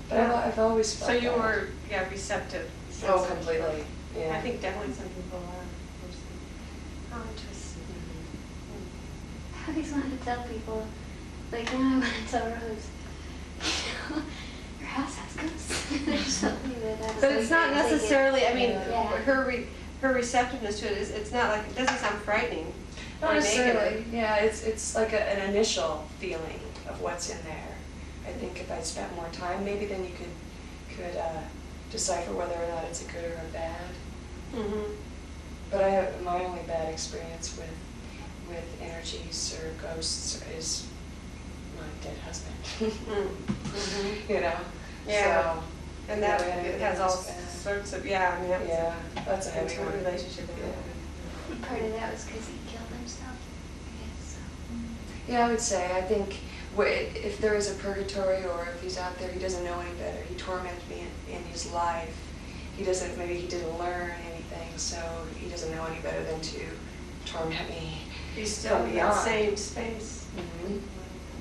But I've always felt So you that. were, receptive. Oh, completely. Yeah. I think definitely some people are. How interesting. I always wanted to tell people, like now I want to tell Rose, your house has ghosts. There's something that I But it's not necessarily, I mean, Yeah. her receptiveness to it is, it's not like, it doesn't sound frightening. Not or necessarily. negative. Yeah, it's like an initial feeling of what's in there. I think if I spent more time, maybe then you could decipher whether or not it's a good or a bad. Mm-hmm. But my only bad experience with energies or ghosts is my dead husband. Mm-hmm. You know. Yeah. So, And that yeah, it has all bad. sorts of, yeah, I mean, that was Yeah, that's a a heavy intimate one. relationship. Yeah. Part of that was because he killed himself, I guess. Yeah, I would say, I think if there is a purgatory or if he's out there, he doesn't know any better. He tormented me in his life. Maybe he didn't learn anything, so he doesn't know any better than to torment me. He's still from in that beyond. same space. Mhm.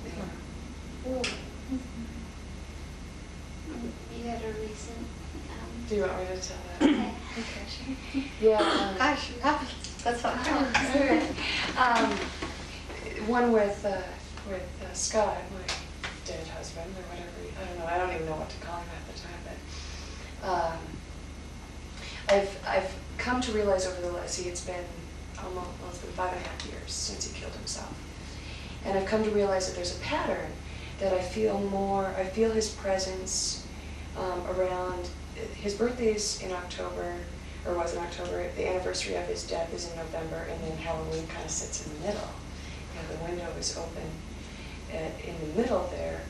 Yeah. Ooh. You had a recent. Do you want me to tell that? Okay. Okay. Yeah. Gosh, that's what One with Scott, my dead husband, or whatever. I don't know. I don't even know what to call him at the time, but I've come to realize over the last. See, it's been 5.5 years since he killed himself, and I've come to realize that there's a pattern that I feel more. I feel his presence around. His birthday's in October, or was in October. The anniversary of his death is in November, and then Halloween kind of sits in the middle. The window is open in the middle there,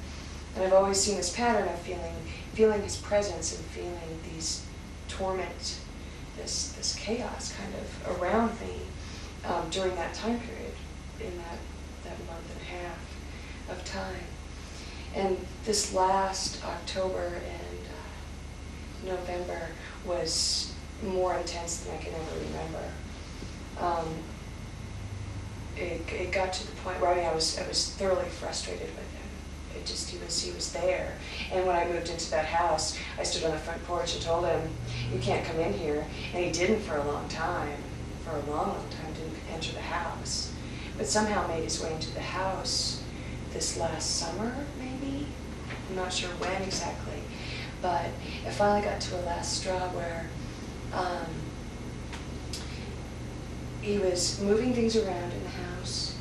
and I've always seen this pattern of feeling his presence and feeling these torment, this chaos kind of around me during that time period, in that month and a half of time. And this last October and November was more intense than I can ever remember. It got to the point where I was thoroughly frustrated with him. He was there. And when I moved into that house, I stood on the front porch and told him, "You can't come in here." And he didn't for a long time. For a long, long time, didn't enter the house. But somehow made his way into the house this last summer, maybe? I'm not sure when exactly. But it finally got to a last straw where he was moving things around in the house,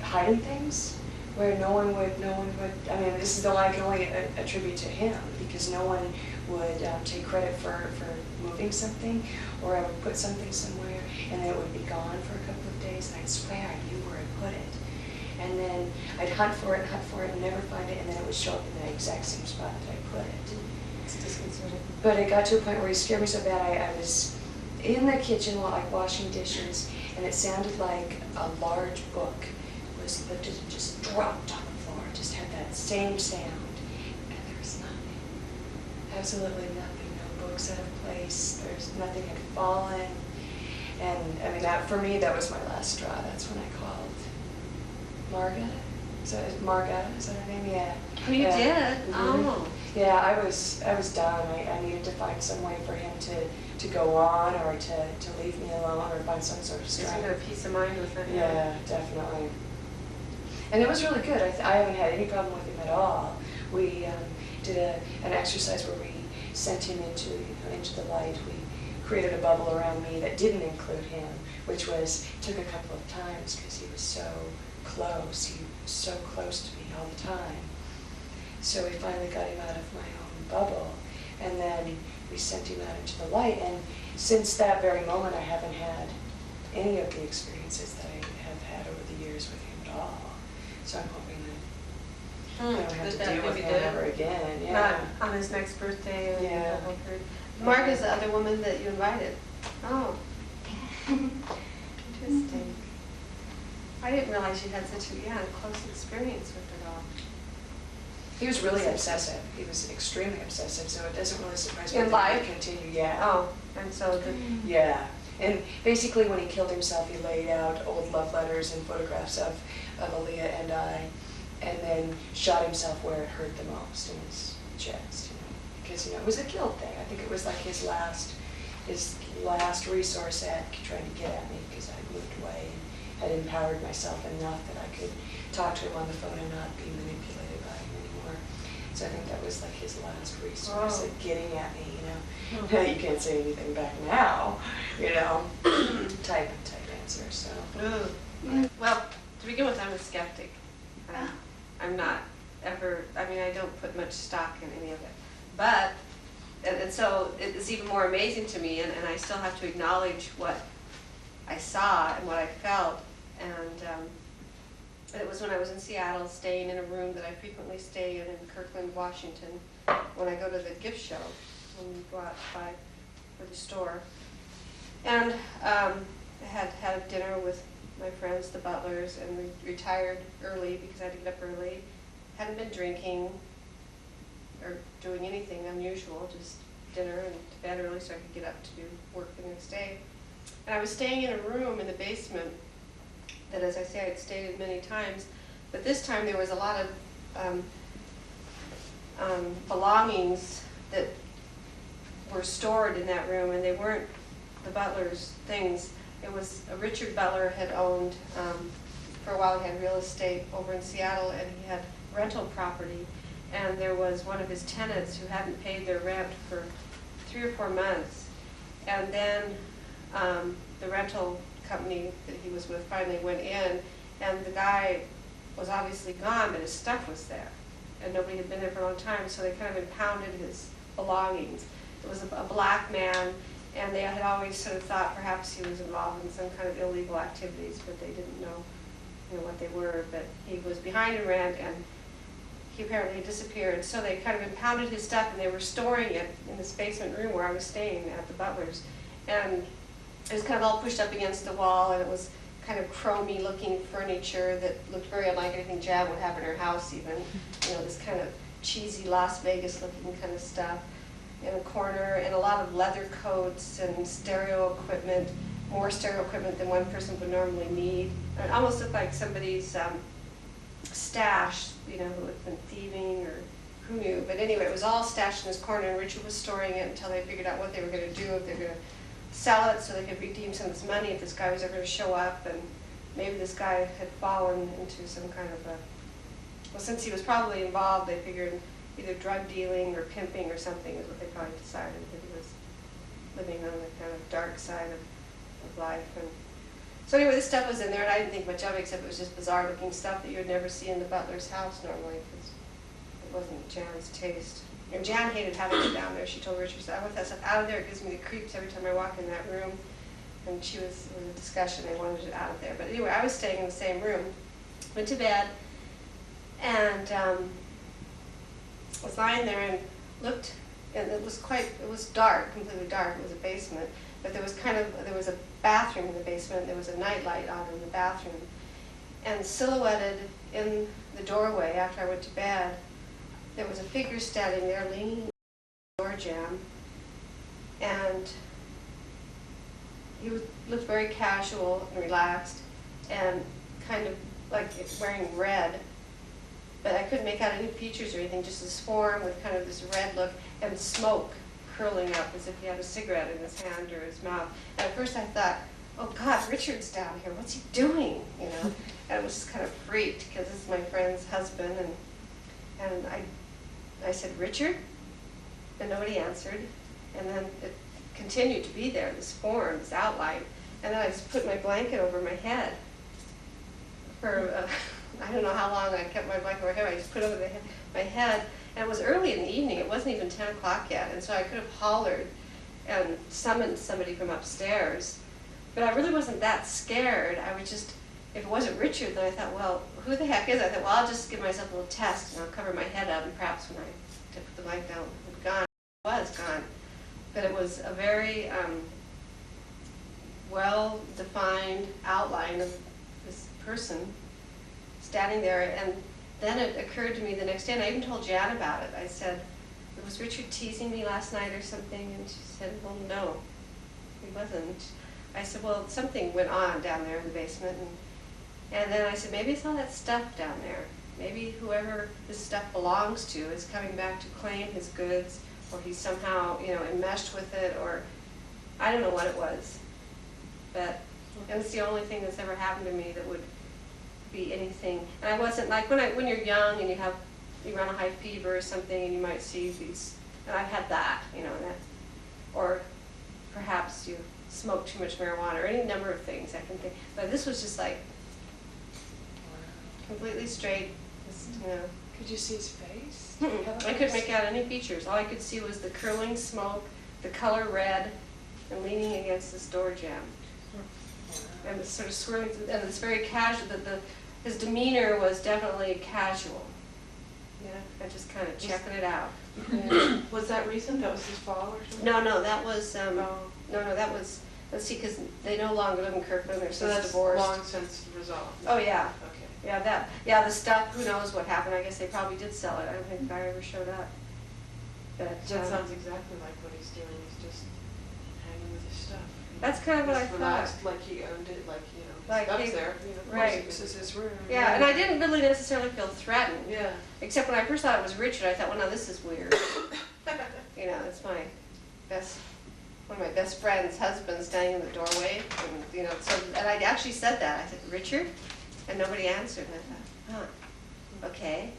hiding things where no one would, I mean, this is the one I can only attribute to him, because no one would take credit for moving something, or I would put something somewhere and then it would be gone for a couple of days, and I'd swear I knew where I put it. And then I'd hunt for it and never find it, and then it would show up in the exact same spot that I put it. It's disconcerting. But it got to a point where he scared me so bad, I was in the kitchen while like washing dishes, and it sounded like a large book was lifted and just dropped on the floor. It just had that same sound, and there was nothing, absolutely nothing. No books out of place. Nothing had fallen, and I mean that for me that was my last straw. That's when I called Margaret. Is that her name? Yeah. Oh, you Yeah. did? Mhm. Oh. Yeah, I was done. I needed to find some way for him to go on, or to leave me alone, or find some sort of Just strength. you got peace of mind with it. Yeah, definitely. And it was really good. I haven't had any problem with him at all. We did an exercise where we sent him into the light. We created a bubble around me that didn't include him, which took a couple of times because he was so close. He was so close to me all the time. So we finally got him out of my own bubble, and then we sent him out into the light. And since that very moment, I haven't had any of the experiences that I have had over the years with him at all. So I'm hoping that I don't have to deal with him ever again. Yeah. Not on his next birthday or Yeah. the whole period. Mark is the other woman that you invited. Oh, interesting. I didn't realize you had such a close experience with it all. He was really obsessive. He was extremely obsessive, so it doesn't really surprise me In that he life? would continue. Yeah. Oh, and so the, Yeah. And basically when he killed himself, he laid out old love letters and photographs of Aaliyah and I, and then shot himself where it hurt the most, in his chest, because, it was a guilt thing. I think it was like his last his last resource at trying to get at me because I moved away and had empowered myself enough that I could talk to him on the phone and not be manipulated by him anymore. So I think that was like his last resource at getting at me, you know. You can't say anything back now, you know, type answer, so. Well, to begin with, I'm a skeptic. I'm not ever, I mean, I don't put much stock in any of it. But, and so it's even more amazing to me, and I still have to acknowledge what I saw and what I felt. And it was when I was in Seattle, staying in a room that I frequently stay in Kirkland, Washington, when I go to the gift show, when we go out for the store. And I had a dinner with my friends, the Butlers, and we retired early because I had to get up early. Hadn't been drinking or doing anything unusual, just dinner and to bed early so I could get up to do work the next day. And I was staying in a room in the basement that, as I say, I'd stayed in many times, but this time there was a lot of belongings that were stored in that room, and they weren't the Butler's things. It was Richard Butler had owned, for a while he had real estate over in Seattle, and he had rental property, and there was one of his tenants who hadn't paid their rent for 3 or 4 months, and then the rental company that he was with finally went in, and the guy was obviously gone, but his stuff was there, and nobody had been there for a long time, so they kind of impounded his belongings. It was a black man, and they had always sort of thought perhaps he was involved in some kind of illegal activities, but they didn't know, what they were. But he was behind in rent, and he apparently disappeared. So they kind of impounded his stuff, and they were storing it in this basement room where I was staying at the Butlers. And it was kind of all pushed up against the wall, and it was kind of chromy looking furniture that looked very unlike anything Jan would have in her house even. This kind of cheesy Las Vegas looking kind of stuff in a corner, and a lot of leather coats and stereo equipment, more stereo equipment than one person would normally need. It almost looked like somebody's stash, who had been thieving or who knew. But anyway, it was all stashed in this corner, and Richard was storing it until they figured out what they were going to do, if they were going to sell it so they could redeem some of this money if this guy was ever going to show up. And maybe this guy had fallen into some kind of well, since he was probably involved, they figured either drug dealing or pimping or something is what they probably decided, that he was living on the kind of dark side of life. And so anyway, this stuff was in there, and I didn't think much of it, except it was just bizarre looking stuff that you would never see in the Butler's house normally, because it wasn't Jan's taste. And Jan hated having it down there. She told Richard, I want that stuff out of there. It gives me the creeps every time I walk in that room. And it was a discussion. They wanted it out of there. But anyway, I was staying in the same room. Went to bed, and was lying there and looked, and it was dark, completely dark. It was a basement. But there was a bathroom in the basement. There was a nightlight on in the bathroom. And silhouetted in the doorway after I went to bed, there was a figure standing there leaning on the door jamb, and he looked very casual and relaxed and kind of like wearing red, but I couldn't make out any features or anything, just this form with kind of this red look and smoke curling up as if he had a cigarette in his hand or his mouth. And at first I thought, oh God, Richard's down here, what's he doing, And I was just kind of freaked because this is my friend's husband, and I said, Richard? And nobody answered. And then it continued to be there, this form, this outline. And then I just put my blanket over my head for, I don't know how long I kept my blanket over my head. I just put it over my head. And it was early in the evening. It wasn't even 10 o'clock yet. And so I could have hollered and summoned somebody from upstairs. But I really wasn't that scared. I was just, if it wasn't Richard, then I thought, well, who the heck is it? I thought, well, I'll just give myself a little test, and I'll cover my head up, and perhaps when I put the mic down, it would be gone. It was gone. But it was a very well-defined outline of this person standing there. And then it occurred to me the next day, and I even told Jan about it. I said, was Richard teasing me last night or something? And she said, well, no, he wasn't. I said, well, something went on down there in the basement. And then I said, maybe it's all that stuff down there. Maybe whoever this stuff belongs to is coming back to claim his goods, or he's somehow, enmeshed with it, or I don't know what it was, but it was the only thing that's ever happened to me that would be anything. And I wasn't like when you're young and you run a high fever or something, and you might see these. And I've had that, you know, that, or perhaps you smoke too much marijuana, or any number of things I can think. But this was just like completely straight, just, you know. Could you see his face? I couldn't make out any features. All I could see was the curling smoke, the color red, and leaning against this door jamb. And it's sort of swirling, and it's very casual. His demeanor was definitely casual. Yeah, I just kind of checking it out. Yeah. Was that recent? That was this fall or something? No, that was that was. Let's see, because they no longer live in Kirkland. They're So since that's divorced. long since resolved. Oh yeah. Okay. Yeah, the stuff. Who knows what happened? I guess they probably did sell it. I don't think the guy ever showed up. But That sounds exactly like what he's doing. He's just hanging with his stuff. that's kind of what I He's thought. relaxed, like he owned it, like, you know, Like stuff's he- there. You know, right. This is his room. Yeah, and I didn't really necessarily feel threatened. Yeah. Except when I first thought it was Richard, I thought, well, now this is weird. You know, it's one of my best friend's husband standing in the doorway, and you know, so, and I actually said that. I said, Richard? And nobody answered, and I thought, okay,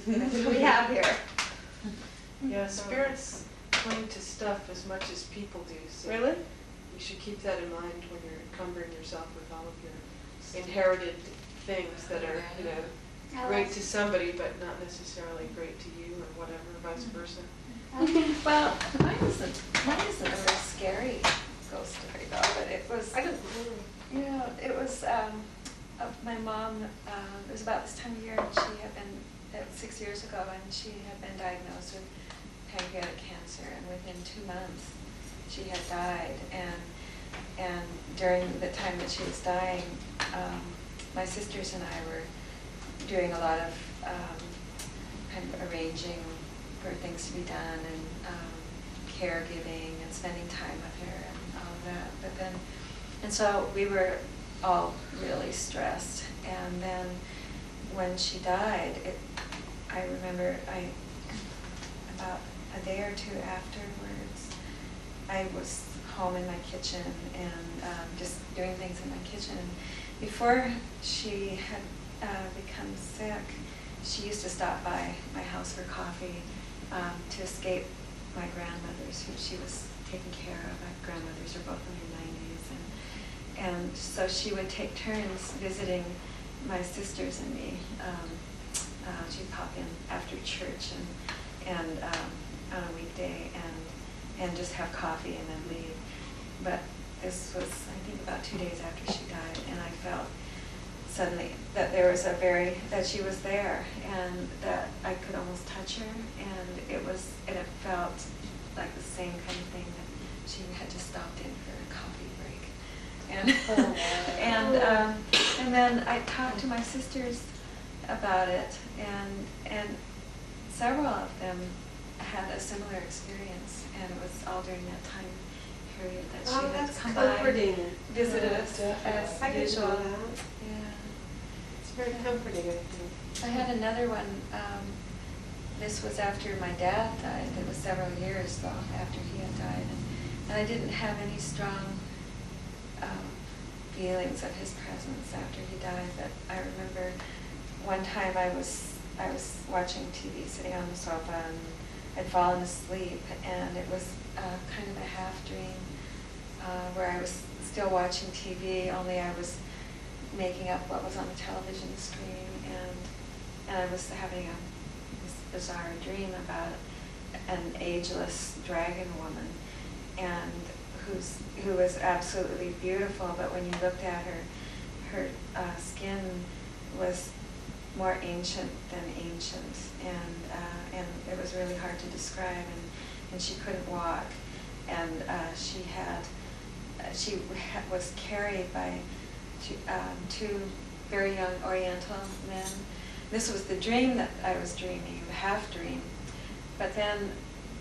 what do we have here? Yeah, spirits cling to stuff as much as people do. So Really? you should keep that in mind when you're encumbering yourself with all of your inherited things that are, you know, great to somebody, but not necessarily great to you, or whatever, vice versa. Well, mine isn't a very scary ghost story though, but it was, you know, it was, my mom, it was about this time of year, and she had been, 6 years ago, and she had been diagnosed with pancreatic cancer, and within 2 months, she had died, and during the time that she was dying, my sisters and I were doing a lot of kind of arranging for things to be done, and caregiving and spending time with her and all of that. But then, and so we were all really stressed. And then when she died, I remember about a day or two afterwards, I was home in my kitchen and just doing things in my kitchen. And before she had become sick, she used to stop by my house for coffee to escape my grandmother's, who she was taking care of. My grandmothers are both in their 90s. And so she would take turns visiting my sisters and me. She'd pop in after church and on a weekday and just have coffee and then leave. But this was, I think, about 2 days after she died, and I felt suddenly that that she was there, and that I could almost touch her, and it felt like the same kind of thing that she had just stopped in for a coffee break. And then I talked to my sisters about it, and several of them had a similar experience, and it was all during that time period that she had that's come by, comforting. visited us as I didn't usual. know that. Yeah. It's very comforting, I think. I had another one. This was after my dad died. It was several years though after he had died, and I didn't have any strong feelings of his presence after he died. But I remember one time I was watching TV, sitting on the sofa, and I'd fallen asleep, and it was kind of a half dream where I was still watching TV, only I was making up what was on the television screen, and I was having this bizarre dream about an ageless dragon woman, and who was absolutely beautiful, but when you looked at her skin was more ancient than ancient, and it was really hard to describe, and she couldn't walk, and she was carried by two very young Oriental men. This was the dream that I was dreaming, the half dream. But then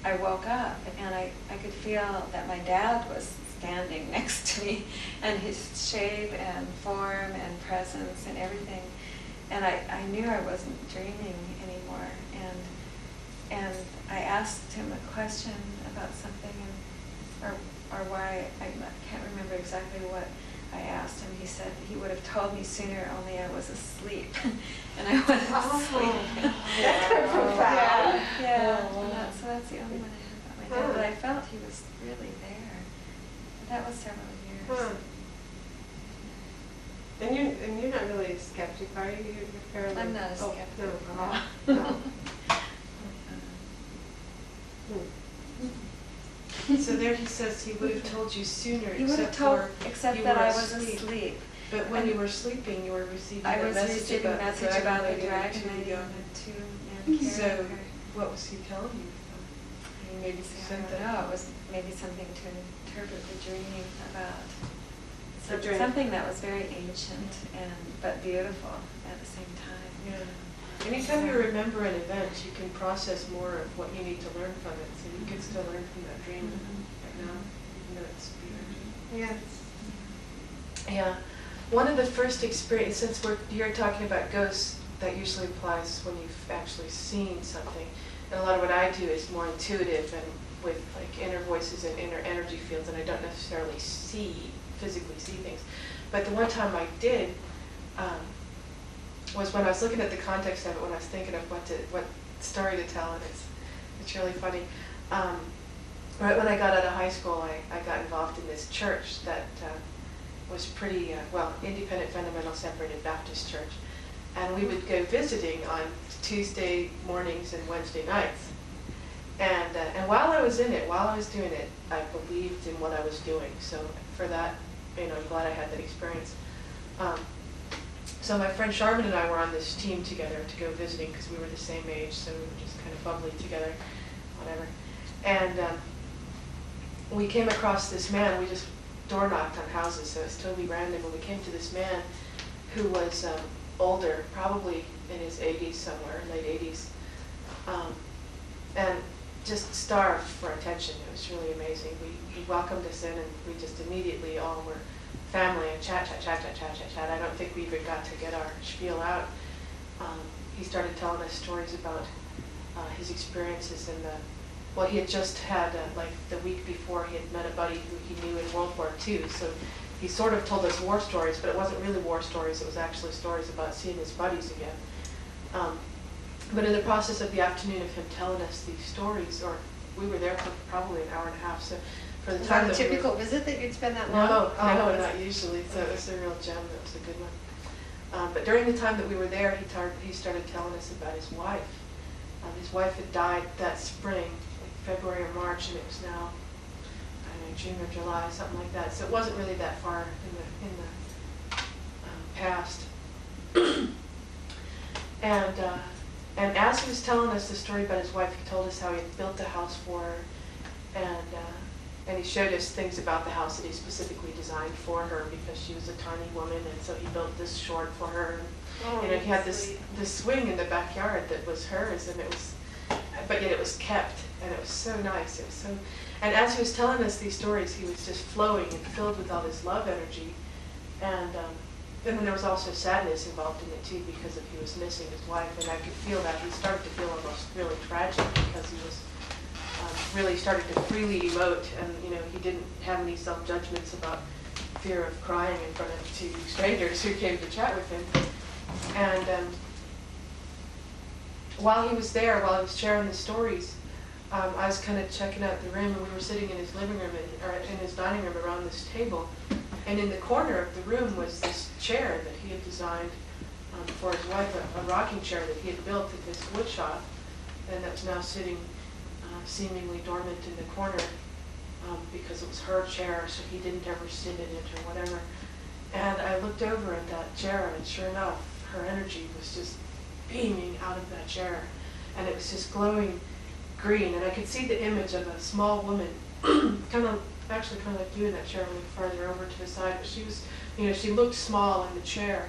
I woke up, and I could feel that my dad was standing next to me, and his shape and form and presence and everything. And I knew I wasn't dreaming anymore. And I asked him a question about something, or or why, I can't remember exactly what I asked him. He said he would have told me sooner, only I was asleep. And I wasn't asleep. That's profound. Yeah. So that's the only one I had about my dad. But I felt he was really there. But that was several years. Huh. And you're not really a skeptic, are you? You're fairly. I'm not a skeptic. Oh, no. No. So there he says he would have told you sooner, He would have except told, for except you that were I was asleep. asleep. But when you were sleeping, you were receiving I a was message receiving a about message about the dragon lady and lady young. and the two-man So carrier. what was he telling you? He maybe See, I sent don't that know, out. it was maybe something to interpret the dream about, The dream. something that was very ancient and, but beautiful at the same time. Yeah. Anytime you remember an event, you can process more of what you need to learn from it. So you can still learn from that dream right now, even though it's beautiful. Yes. Yeah. One of the first experiences, since you're talking about ghosts, that usually applies when you've actually seen something. And a lot of what I do is more intuitive and with like inner voices and inner energy fields, and I don't necessarily physically see things. But the one time I did was when I was looking at the context of it, when I was thinking of what story to tell, and it's really funny. Right when I got out of high school, I got involved in this church that was pretty, independent, fundamental, separated Baptist church. And we would go visiting on Tuesday mornings and Wednesday nights. And while I was in it, while I was doing it, I believed in what I was doing. So for that, I'm glad I had that experience. So my friend Charmin and I were on this team together to go visiting because we were the same age, so we were just kind of bubbly together, whatever. And we came across this man. We just door knocked on houses, so it's totally random. And we came to this man who was older, probably in his 80s somewhere, late 80s, and just starved for attention. It was really amazing. He welcomed us in, and we just immediately all were family and chat. I don't think we even got to get our spiel out. He started telling us stories about his experiences in he had just had, like the week before, he had met a buddy who he knew in World War II. So he sort of told us war stories, but it wasn't really war stories. It was actually stories about seeing his buddies again. But in the process of the afternoon of him telling us these stories, or we were there for probably an hour and a half, so for the Is time that a that typical visit that you'd spend that long? no, Oh, not usually. So it was a real gem. That was a good one. But during the time that we were there, he started telling us about his wife. His wife had died that spring, like February or March, and it was now, I don't know, June or July, something like that. So it wasn't really that far in the past. And as he was telling us the story about his wife, he told us how he had built a house for her, and he showed us things about the house that he specifically designed for her because she was a tiny woman, and so he built this short for her. And, he had this swing in the backyard that was hers, and but yet it was kept, and it was so nice. It was so, and as he was telling us these stories, he was just flowing and filled with all this love energy, and then there was also sadness involved in it too because he was missing his wife, and I could feel that. He started to feel almost really tragic because he was really started to freely emote, and he didn't have any self-judgments about fear of crying in front of two strangers who came to chat with him. And while he was there, while he was sharing the stories, I was kind of checking out the room, and we were sitting in his living room or in his dining room around this table. And in the corner of the room was this chair that he had designed for his wife, a rocking chair that he had built at this wood shop, and that was now sitting seemingly dormant in the corner because it was her chair, so he didn't ever sit in it or whatever. And I looked over at that chair, and sure enough, her energy was just beaming out of that chair, and it was just glowing green, and I could see the image of a small woman, kind of like you in that chair, a little farther over to the side, but she was, she looked small in the chair,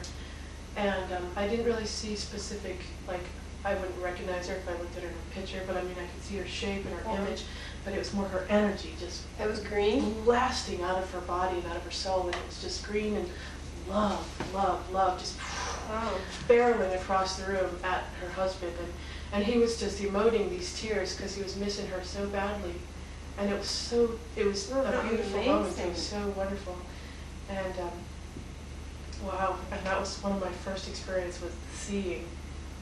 and I didn't really see specific, like, I wouldn't recognize her if I looked at her in a picture, but I could see her shape and her image, but it was more her energy, just It was green? blasting out of her body and out of her soul, and it was just green and love, just barreling across the room at her husband, and he was just emoting these tears because he was missing her so badly, And it was a beautiful moment. It was so wonderful. And wow, and that was one of my first experience with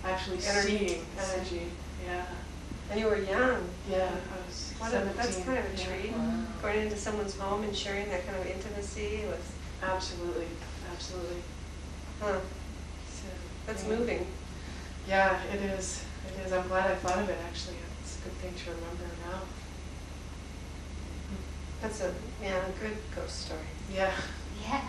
actually seeing energy. Yeah. And you were young. Yeah, I was 17. That's kind of a treat, Wow. going into someone's home and sharing that kind of intimacy with, Absolutely, absolutely. huh, So, that's yeah. moving. Yeah, it is. It is. I'm glad I thought of it, actually. It's a good thing to remember now. That's a good ghost story. Yeah. Yeah.